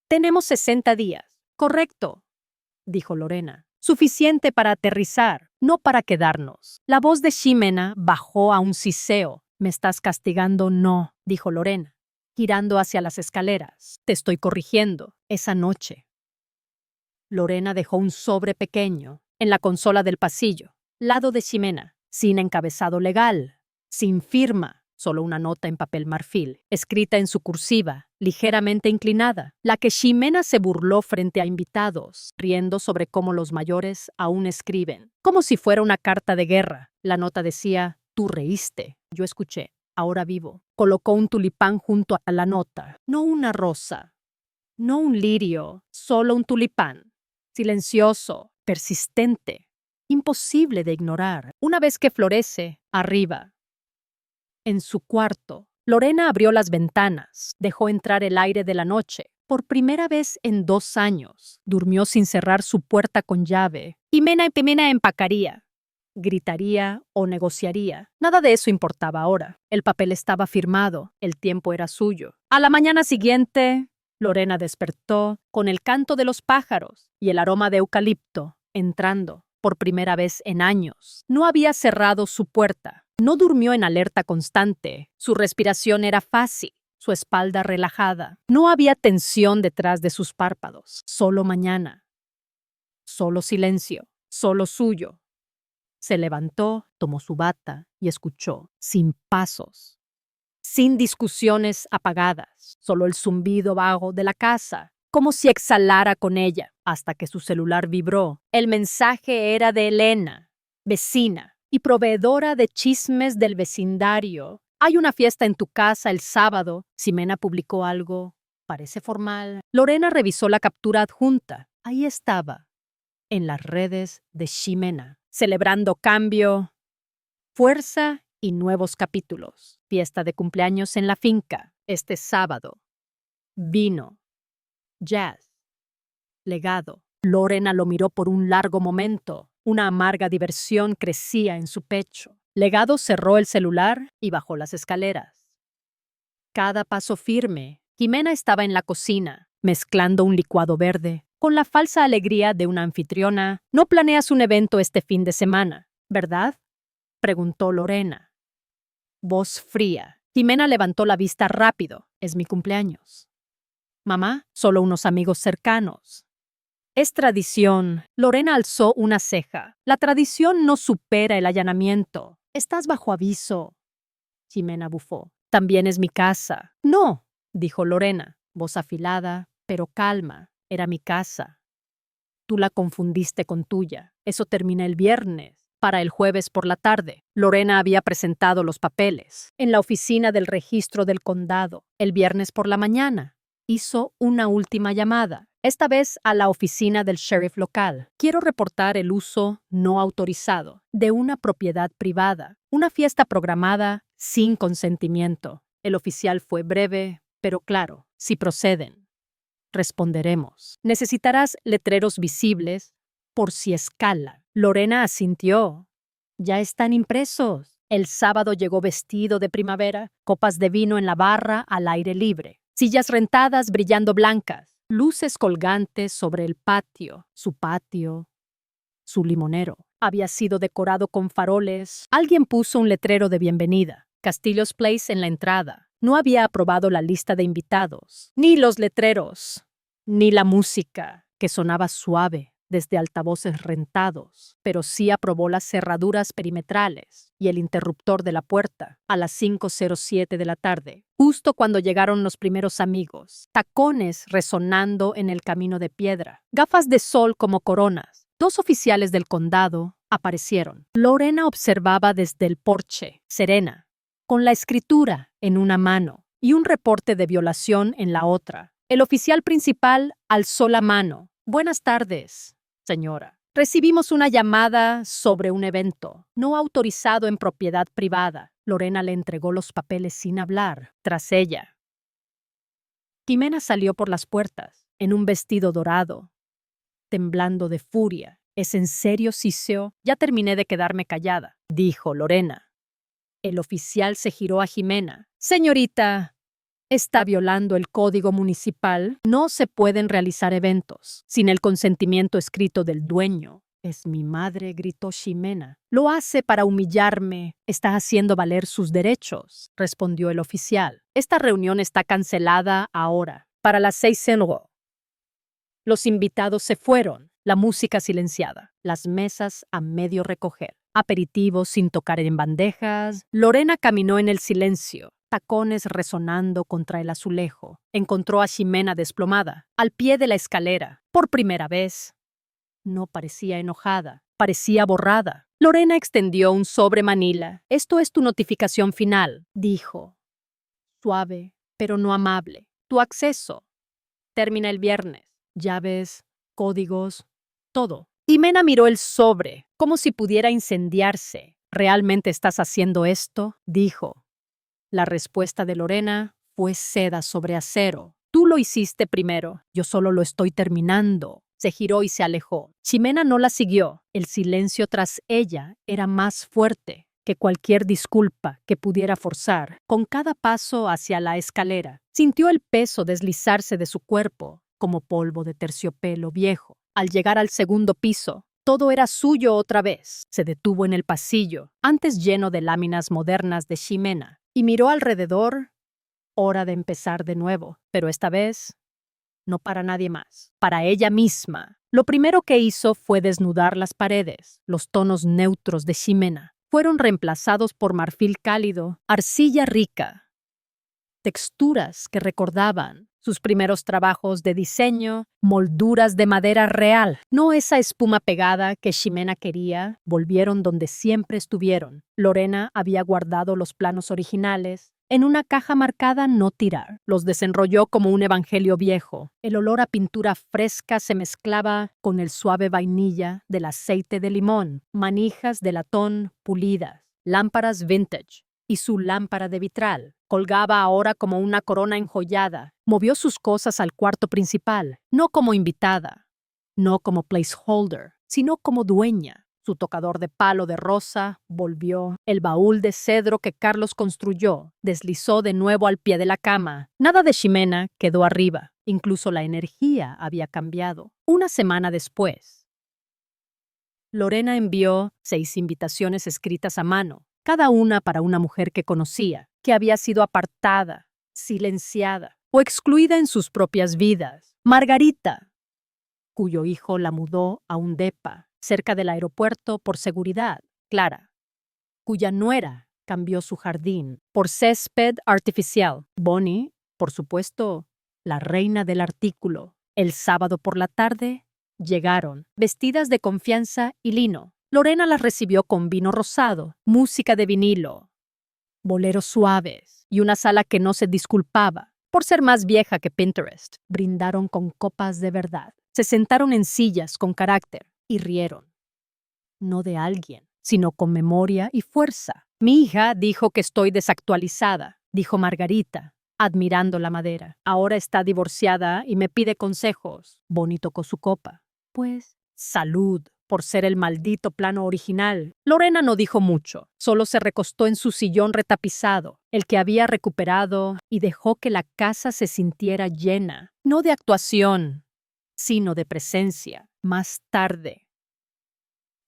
Tenemos 60 días. Correcto, dijo Lorena. Suficiente para aterrizar, no para quedarnos. La voz de Ximena bajó a un siseo. ¿Me estás castigando? No, dijo Lorena, girando hacia las escaleras. Te estoy corrigiendo. Esa noche. Lorena dejó un sobre pequeño en la consola del pasillo, lado de Ximena, sin encabezado legal, sin firma, solo una nota en papel marfil, escrita en su cursiva, ligeramente inclinada, la que Ximena se burló frente a invitados, riendo sobre cómo los mayores aún escriben, como si fuera una carta de guerra. La nota decía, tú reíste, yo escuché, ahora vivo. Colocó un tulipán junto a la nota, no una rosa, no un lirio, solo un tulipán, silencioso, persistente, imposible de ignorar. Una vez que florece, arriba. En su cuarto, Lorena abrió las ventanas, dejó entrar el aire de la noche. Por primera vez en 2 años, durmió sin cerrar su puerta con llave. Ximena empacaría, gritaría o negociaría. Nada de eso importaba ahora. El papel estaba firmado, el tiempo era suyo. A la mañana siguiente, Lorena despertó con el canto de los pájaros y el aroma de eucalipto entrando por primera vez en años. No había cerrado su puerta. No durmió en alerta constante. Su respiración era fácil, su espalda relajada. No había tensión detrás de sus párpados. Solo mañana. Solo silencio. Solo suyo. Se levantó, tomó su bata y escuchó, sin pasos, sin discusiones apagadas, solo el zumbido vago de la casa, como si exhalara con ella, hasta que su celular vibró. El mensaje era de Elena, vecina y proveedora de chismes del vecindario. Hay una fiesta en tu casa el sábado. Ximena publicó algo. Parece formal. Lorena revisó la captura adjunta. Ahí estaba, en las redes de Ximena, celebrando cambio, fuerza y nuevos capítulos. Fiesta de cumpleaños en la finca, este sábado. Vino, jazz, legado. Lorena lo miró por un largo momento. Una amarga diversión crecía en su pecho. Legado cerró el celular y bajó las escaleras. Cada paso firme. Ximena estaba en la cocina, mezclando un licuado verde, con la falsa alegría de una anfitriona. No planeas un evento este fin de semana, ¿verdad?, preguntó Lorena. Voz fría. Ximena levantó la vista rápido. Es mi cumpleaños. Mamá, solo unos amigos cercanos. Es tradición. Lorena alzó una ceja. La tradición no supera el allanamiento. Estás bajo aviso. Ximena bufó. También es mi casa. No, dijo Lorena, voz afilada, pero calma. Era mi casa. Tú la confundiste con tuya. Eso termina el viernes. Para el jueves por la tarde, Lorena había presentado los papeles en la oficina del registro del condado. El viernes por la mañana, hizo una última llamada, esta vez a la oficina del sheriff local. Quiero reportar el uso no autorizado de una propiedad privada, una fiesta programada sin consentimiento. El oficial fue breve, pero claro. Si proceden, responderemos. Necesitarás letreros visibles por si escala. Lorena asintió. Ya están impresos. El sábado llegó vestido de primavera, copas de vino en la barra al aire libre, sillas rentadas brillando blancas, luces colgantes sobre el patio. Su limonero había sido decorado con faroles. Alguien puso un letrero de bienvenida. Castillo's Place en la entrada. No había aprobado la lista de invitados, ni los letreros, ni la música, que sonaba suave desde altavoces rentados, pero sí aprobó las cerraduras perimetrales y el interruptor de la puerta a las 5:07 de la tarde, justo cuando llegaron los primeros amigos, tacones resonando en el camino de piedra, gafas de sol como coronas. 2 oficiales del condado aparecieron. Lorena observaba desde el porche, serena, con la escritura en una mano y un reporte de violación en la otra. El oficial principal alzó la mano. Buenas tardes, señora. Recibimos una llamada sobre un evento no autorizado en propiedad privada. Lorena le entregó los papeles sin hablar. Tras ella, Ximena salió por las puertas, en un vestido dorado, temblando de furia. ¿Es en serio, Siseo? Ya terminé de quedarme callada, dijo Lorena. El oficial se giró a Ximena. Señorita, está violando el código municipal. No se pueden realizar eventos sin el consentimiento escrito del dueño. Es mi madre, gritó Ximena. Lo hace para humillarme. Está haciendo valer sus derechos, respondió el oficial. Esta reunión está cancelada ahora, para las 6:00. Los invitados se fueron, la música silenciada, las mesas a medio recoger, aperitivos sin tocar en bandejas. Lorena caminó en el silencio, tacones resonando contra el azulejo. Encontró a Ximena desplomada, al pie de la escalera. Por primera vez. No parecía enojada, parecía borrada. Lorena extendió un sobre manila. Esto es tu notificación final, dijo. Suave, pero no amable. Tu acceso. Termina el viernes. Llaves, códigos, todo. Ximena miró el sobre, como si pudiera incendiarse. ¿Realmente estás haciendo esto?, dijo. La respuesta de Lorena fue seda sobre acero. Tú lo hiciste primero, yo solo lo estoy terminando. Se giró y se alejó. Ximena no la siguió. El silencio tras ella era más fuerte que cualquier disculpa que pudiera forzar. Con cada paso hacia la escalera, Sintió el peso deslizarse de su cuerpo como polvo de terciopelo viejo. Al llegar al segundo piso, todo era suyo otra vez. Se detuvo en el pasillo, antes lleno de láminas modernas de Ximena, y miró alrededor. Hora de empezar de nuevo, pero esta vez no para nadie más, para ella misma. Lo primero que hizo fue desnudar las paredes. Los tonos neutros de Ximena fueron reemplazados por marfil cálido, arcilla rica, texturas que recordaban sus primeros trabajos de diseño, molduras de madera real, no esa espuma pegada que Ximena quería. Volvieron donde siempre estuvieron. Lorena había guardado los planos originales en una caja marcada no tirar. Los desenrolló como un evangelio viejo. El olor a pintura fresca se mezclaba con el suave vainilla del aceite de limón, manijas de latón pulidas, lámparas vintage y su lámpara de vitral. Colgaba ahora como una corona enjollada. Movió sus cosas al cuarto principal, no como invitada, no como placeholder, sino como dueña. Su tocador de palo de rosa volvió. El baúl de cedro que Carlos construyó deslizó de nuevo al pie de la cama. Nada de Ximena quedó arriba. Incluso la energía había cambiado. Una semana después, Lorena envió 6 invitaciones escritas a mano, cada una para una mujer que conocía, que había sido apartada, silenciada o excluida en sus propias vidas. Margarita, cuyo hijo la mudó a un depa cerca del aeropuerto por seguridad. Clara, cuya nuera cambió su jardín por césped artificial. Bonnie, por supuesto, la reina del artículo. El sábado por la tarde llegaron, vestidas de confianza y lino. Lorena las recibió con vino rosado, música de vinilo, boleros suaves y una sala que no se disculpaba por ser más vieja que Pinterest. Brindaron con copas de verdad. Se sentaron en sillas con carácter y rieron. No de alguien, sino con memoria y fuerza. Mi hija dijo que estoy desactualizada, dijo Margarita, admirando la madera. Ahora está divorciada y me pide consejos. Bonnie tocó su copa. Pues, salud, por ser el maldito plano original. Lorena no dijo mucho, solo se recostó en su sillón retapizado, el que había recuperado, y dejó que la casa se sintiera llena, no de actuación, sino de presencia. Más tarde,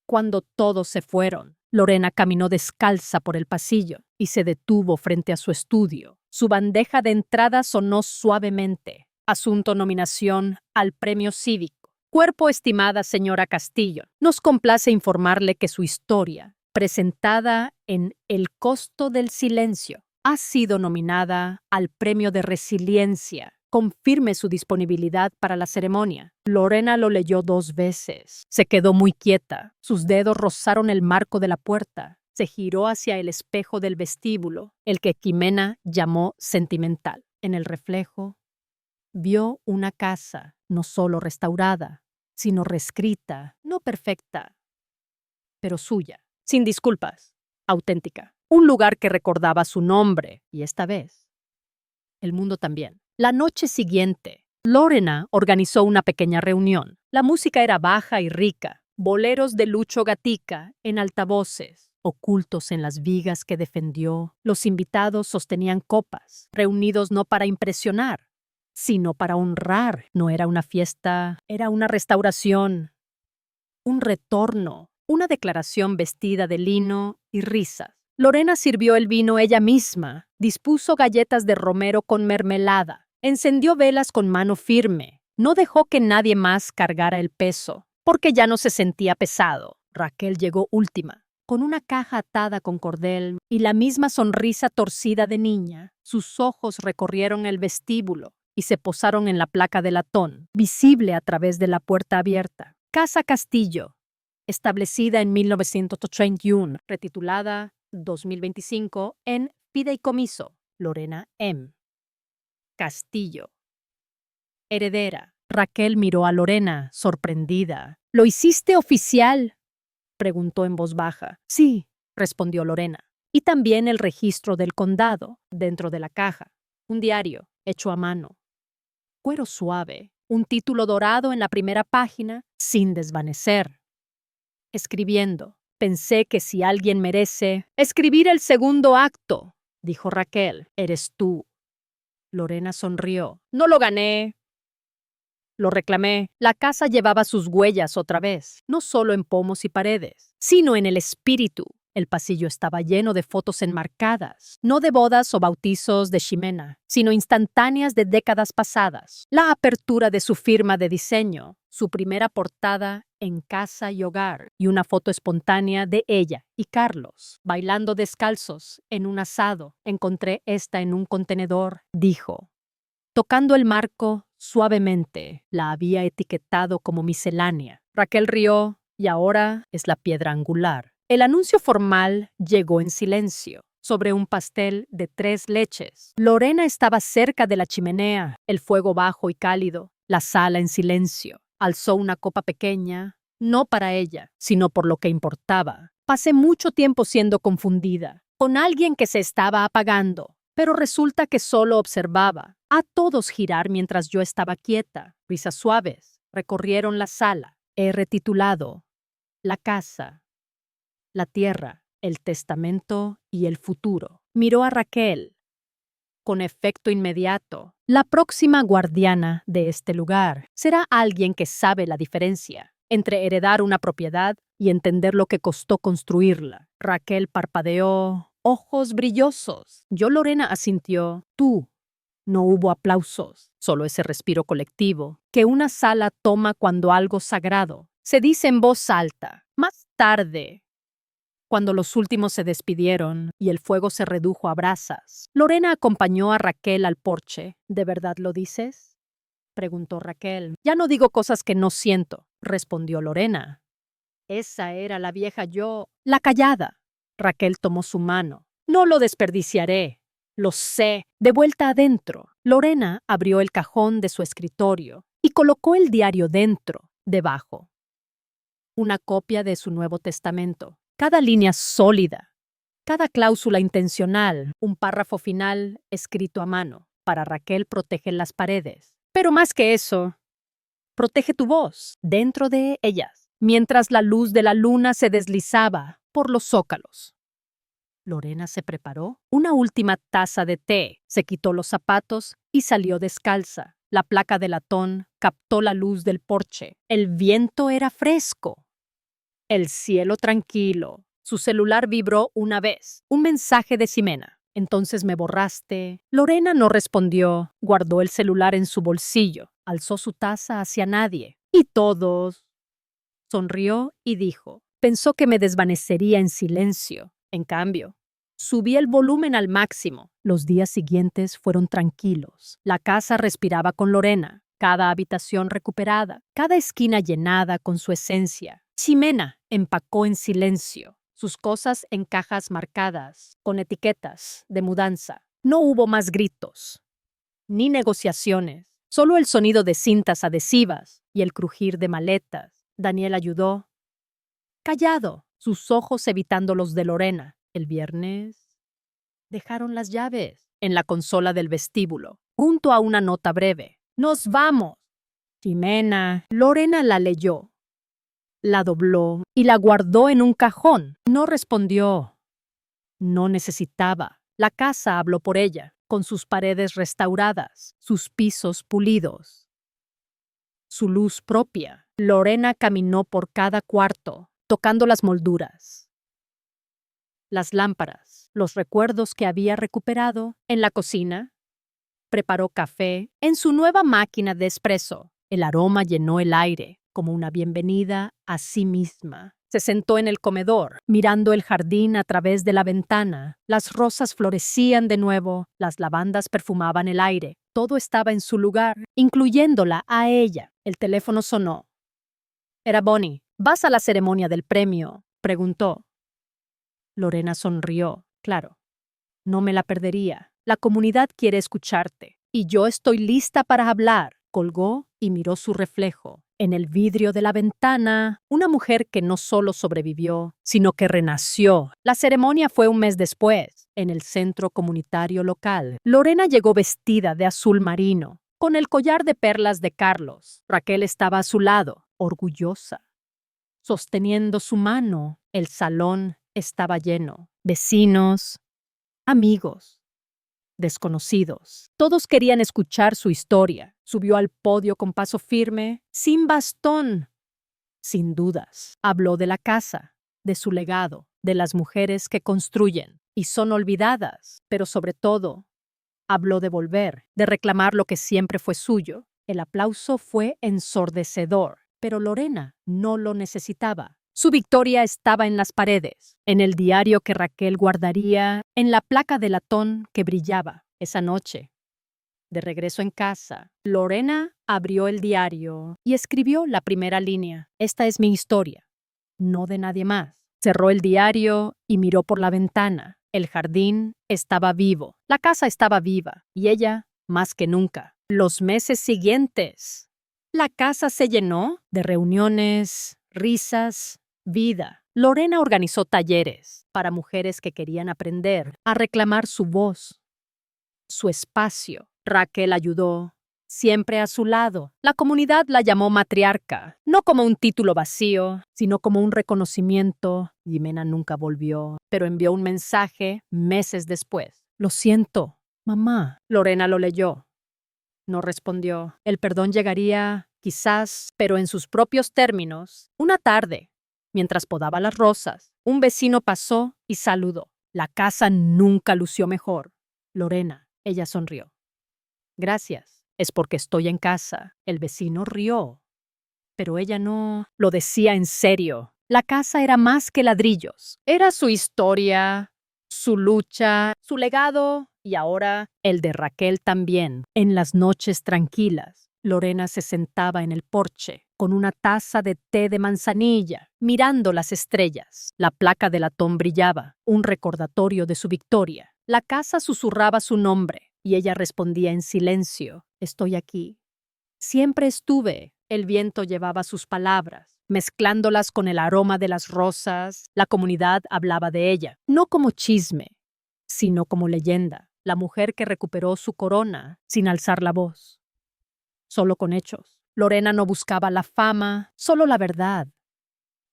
cuando todos se fueron, Lorena caminó descalza por el pasillo y se detuvo frente a su estudio. Su bandeja de entrada sonó suavemente. Asunto: nominación al premio cívico. Cuerpo: estimada señora Castillo, nos complace informarle que su historia, presentada en El costo del silencio, ha sido nominada al premio de resiliencia. Confirme su disponibilidad para la ceremonia. Lorena lo leyó 2 veces. Se quedó muy quieta. Sus dedos rozaron el marco de la puerta. Se giró hacia el espejo del vestíbulo, el que Ximena llamó sentimental. En el reflejo, vio una casa no solo restaurada, sino reescrita, no perfecta, pero suya, sin disculpas, auténtica. Un lugar que recordaba su nombre, y esta vez, el mundo también. La noche siguiente, Lorena organizó una pequeña reunión. La música era baja y rica, boleros de Lucho Gatica en altavoces, ocultos en las vigas que defendió. Los invitados sostenían copas, reunidos no para impresionar, sino para honrar. No era una fiesta, era una restauración, un retorno, una declaración vestida de lino y risas. Lorena sirvió el vino ella misma, dispuso galletas de romero con mermelada, encendió velas con mano firme, no dejó que nadie más cargara el peso, porque ya no se sentía pesado. Raquel llegó última, con una caja atada con cordel y la misma sonrisa torcida de niña. Sus ojos recorrieron el vestíbulo y se posaron en la placa de latón, visible a través de la puerta abierta. Casa Castillo, establecida en 1981, retitulada 2025 en fideicomiso. Lorena M. Castillo. Heredera. Raquel miró a Lorena, sorprendida. ¿Lo hiciste oficial?, preguntó en voz baja. Sí, respondió Lorena. Y también el registro del condado, dentro de la caja. Un diario, hecho a mano. Cuero suave, un título dorado en la primera página, sin desvanecer. Escribiendo. Pensé que si alguien merece escribir el segundo acto, dijo Raquel, eres tú. Lorena sonrió. No lo gané. Lo reclamé. La casa llevaba sus huellas otra vez, no solo en pomos y paredes, sino en el espíritu. El pasillo estaba lleno de fotos enmarcadas, no de bodas o bautizos de Ximena, sino instantáneas de décadas pasadas. La apertura de su firma de diseño, su primera portada en Casa y Hogar, y una foto espontánea de ella y Carlos, bailando descalzos en un asado. Encontré esta en un contenedor, dijo. Tocando el marco suavemente, la había etiquetado como miscelánea. Raquel rió y ahora es la piedra angular. El anuncio formal llegó en silencio, sobre un pastel de 3 leches. Lorena estaba cerca de la chimenea, el fuego bajo y cálido, la sala en silencio. Alzó una copa pequeña, no para ella, sino por lo que importaba. Pasé mucho tiempo siendo confundida, con alguien que se estaba apagando, pero resulta que solo observaba a todos girar mientras yo estaba quieta. Risas suaves recorrieron la sala. He retitulado La casa, la tierra, el testamento y el futuro. Miró a Raquel. Con efecto inmediato, la próxima guardiana de este lugar será alguien que sabe la diferencia entre heredar una propiedad y entender lo que costó construirla. Raquel parpadeó, ojos brillosos. Lorena asintió. Tú. No hubo aplausos, solo ese respiro colectivo que una sala toma cuando algo sagrado se dice en voz alta. Más tarde, cuando los últimos se despidieron y el fuego se redujo a brasas, Lorena acompañó a Raquel al porche. ¿De verdad lo dices?, preguntó Raquel. Ya no digo cosas que no siento, respondió Lorena. Esa era la vieja yo, la callada. Raquel tomó su mano. No lo desperdiciaré. Lo sé. De vuelta adentro, Lorena abrió el cajón de su escritorio y colocó el diario dentro, debajo. Una copia de su Nuevo Testamento. Cada línea sólida. Cada cláusula intencional. Un párrafo final escrito a mano. Para Raquel protege las paredes. Pero más que eso, protege tu voz dentro de ellas, mientras la luz de la luna se deslizaba por los zócalos. Lorena se preparó una última taza de té, se quitó los zapatos y salió descalza. La placa de latón captó la luz del porche. El viento era fresco. El cielo tranquilo. Su celular vibró una vez. Un mensaje de Ximena. Entonces me borraste. Lorena no respondió. Guardó el celular en su bolsillo. Alzó su taza hacia nadie. Y todos. Sonrió y dijo. Pensó que me desvanecería en silencio. En cambio, subí el volumen al máximo. Los días siguientes fueron tranquilos. La casa respiraba con Lorena, cada habitación recuperada, cada esquina llenada con su esencia. Ximena empacó en silencio, sus cosas en cajas marcadas, con etiquetas de mudanza. No hubo más gritos, ni negociaciones, solo el sonido de cintas adhesivas y el crujir de maletas. Daniel ayudó. Callado, sus ojos evitando los de Lorena. El viernes dejaron las llaves en la consola del vestíbulo, junto a una nota breve. ¡Nos vamos! Ximena. Lorena la leyó, la dobló y la guardó en un cajón. No respondió. No necesitaba. La casa habló por ella, con sus paredes restauradas, sus pisos pulidos, su luz propia. Lorena caminó por cada cuarto, tocando las molduras, las lámparas, los recuerdos que había recuperado. En la cocina, preparó café en su nueva máquina de espresso. El aroma llenó el aire, como una bienvenida a sí misma. Se sentó en el comedor, mirando el jardín a través de la ventana. Las rosas florecían de nuevo, las lavandas perfumaban el aire. Todo estaba en su lugar, incluyéndola a ella. El teléfono sonó. Era Bonnie. ¿Vas a la ceremonia del premio?, preguntó. Lorena sonrió. Claro, no me la perdería. La comunidad quiere escucharte. Y yo estoy lista para hablar. Colgó y miró su reflejo. En el vidrio de la ventana, una mujer que no solo sobrevivió, sino que renació. La ceremonia fue un mes después, en el centro comunitario local. Lorena llegó vestida de azul marino, con el collar de perlas de Carlos. Raquel estaba a su lado, orgullosa, sosteniendo su mano. El salón estaba lleno. Vecinos, amigos, desconocidos. Todos querían escuchar su historia. Subió al podio con paso firme, sin bastón, sin dudas. Habló de la casa, de su legado, de las mujeres que construyen y son olvidadas, pero sobre todo, habló de volver, de reclamar lo que siempre fue suyo. El aplauso fue ensordecedor, pero Lorena no lo necesitaba. Su victoria estaba en las paredes, en el diario que Raquel guardaría, en la placa de latón que brillaba. Esa noche, de regreso en casa, Lorena abrió el diario y escribió la primera línea. Esta es mi historia, no de nadie más. Cerró el diario y miró por la ventana. El jardín estaba vivo, la casa estaba viva y ella más que nunca. Los meses siguientes, la casa se llenó de reuniones, risas, vida. Lorena organizó talleres para mujeres que querían aprender a reclamar su voz, su espacio. Raquel ayudó, siempre a su lado. La comunidad la llamó matriarca, no como un título vacío, sino como un reconocimiento. Jimena nunca volvió, pero envió un mensaje meses después. Lo siento, mamá. Lorena lo leyó. No respondió. El perdón llegaría, quizás, pero en sus propios términos. Una tarde, mientras podaba las rosas, un vecino pasó y saludó. La casa nunca lució mejor. Lorena, ella sonrió. Gracias, es porque estoy en casa. El vecino rió. Pero ella no lo decía en serio. La casa era más que ladrillos. Era su historia, su lucha, su legado y ahora el de Raquel también. En las noches tranquilas, Lorena se sentaba en el porche con una taza de té de manzanilla, mirando las estrellas. La placa de latón brillaba, un recordatorio de su victoria. La casa susurraba su nombre y ella respondía en silencio. Estoy aquí. Siempre estuve. El viento llevaba sus palabras, mezclándolas con el aroma de las rosas. La comunidad hablaba de ella, no como chisme, sino como leyenda. La mujer que recuperó su corona sin alzar la voz, solo con hechos. Lorena no buscaba la fama, solo la verdad.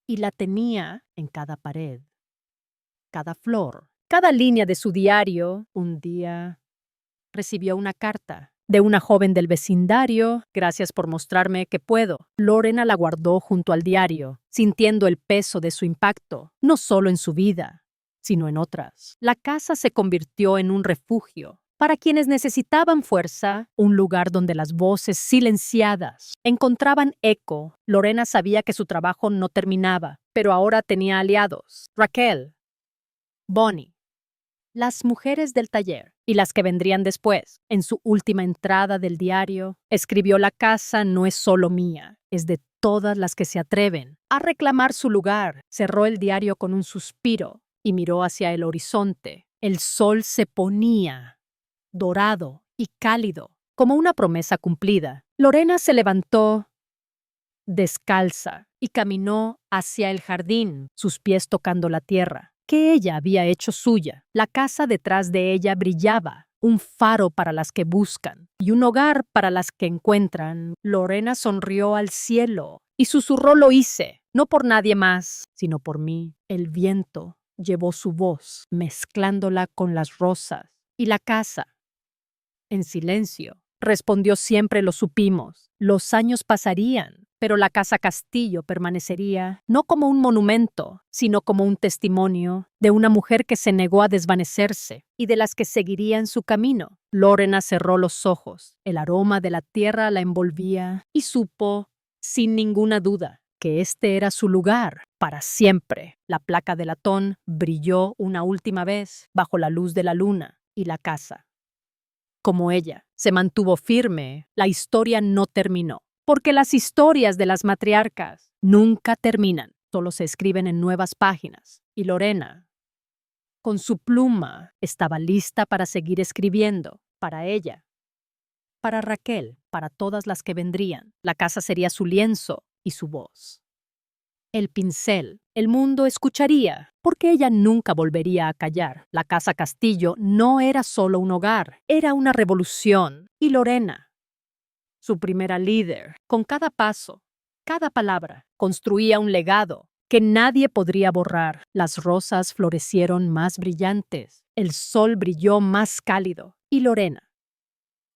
Y la tenía en cada pared, cada flor, cada línea de su diario. Un día recibió una carta de una joven del vecindario. Gracias por mostrarme que puedo. Lorena la guardó junto al diario, sintiendo el peso de su impacto, no solo en su vida, sino en otras. La casa se convirtió en un refugio para quienes necesitaban fuerza, un lugar donde las voces silenciadas encontraban eco. Lorena sabía que su trabajo no terminaba, pero ahora tenía aliados. Raquel, Bonnie, las mujeres del taller y las que vendrían después. En su última entrada del diario, escribió: la casa no es solo mía, es de todas las que se atreven a reclamar su lugar. Cerró el diario con un suspiro y miró hacia el horizonte. El sol se ponía dorado y cálido, como una promesa cumplida. Lorena se levantó descalza y caminó hacia el jardín, sus pies tocando la tierra que ella había hecho suya. La casa detrás de ella brillaba, un faro para las que buscan y un hogar para las que encuentran. Lorena sonrió al cielo y susurró: lo hice, no por nadie más, sino por mí. El viento llevó su voz, mezclándola con las rosas, y la casa, en silencio, respondió: siempre lo supimos. Los años pasarían, pero la casa castillo permanecería no como un monumento, sino como un testimonio de una mujer que se negó a desvanecerse y de las que seguirían su camino. Lorena cerró los ojos. El aroma de la tierra la envolvía y supo, sin ninguna duda, que este era su lugar para siempre. La placa de latón brilló una última vez bajo la luz de la luna y la casa, como ella se mantuvo firme, la historia no terminó. Porque las historias de las matriarcas nunca terminan, solo se escriben en nuevas páginas. Y Lorena, con su pluma, estaba lista para seguir escribiendo, para ella, para Raquel, para todas las que vendrían. La casa sería su lienzo y su voz. El pincel, el mundo escucharía, porque ella nunca volvería a callar. La casa castillo no era solo un hogar, era una revolución. Y Lorena, su primera líder, con cada paso, cada palabra, construía un legado que nadie podría borrar. Las rosas florecieron más brillantes, el sol brilló más cálido, y Lorena.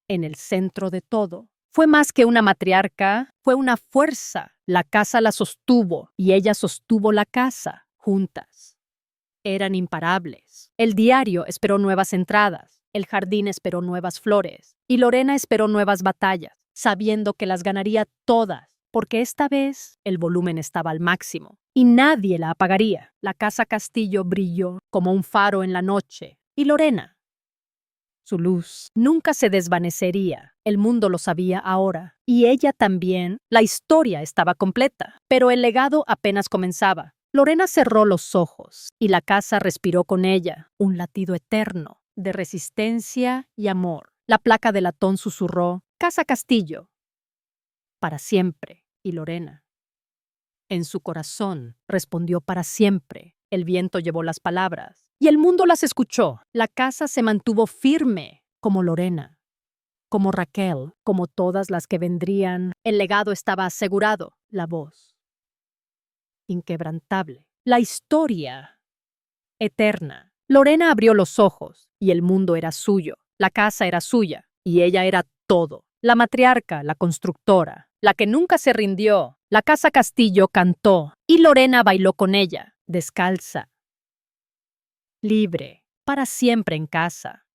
En el centro de todo. Fue más que una matriarca, fue una fuerza. La casa la sostuvo y ella sostuvo la casa, juntas. Eran imparables. El diario esperó nuevas entradas, el jardín esperó nuevas flores y Lorena esperó nuevas batallas, sabiendo que las ganaría todas, porque esta vez el volumen estaba al máximo y nadie la apagaría. La casa Castillo brilló como un faro en la noche y Lorena. Su luz nunca se desvanecería. El mundo lo sabía ahora. Y ella también. La historia estaba completa. Pero el legado apenas comenzaba. Lorena cerró los ojos y la casa respiró con ella. Un latido eterno de resistencia y amor. La placa de latón susurró: Casa Castillo. Para siempre. Y Lorena. En su corazón respondió: para siempre. El viento llevó las palabras y el mundo las escuchó. La casa se mantuvo firme, como Lorena, como Raquel, como todas las que vendrían. El legado estaba asegurado. La voz inquebrantable. La historia eterna. Lorena abrió los ojos y el mundo era suyo. La casa era suya y ella era todo. La matriarca, la constructora, la que nunca se rindió. La casa Castillo cantó y Lorena bailó con ella, descalza, libre, para siempre en casa.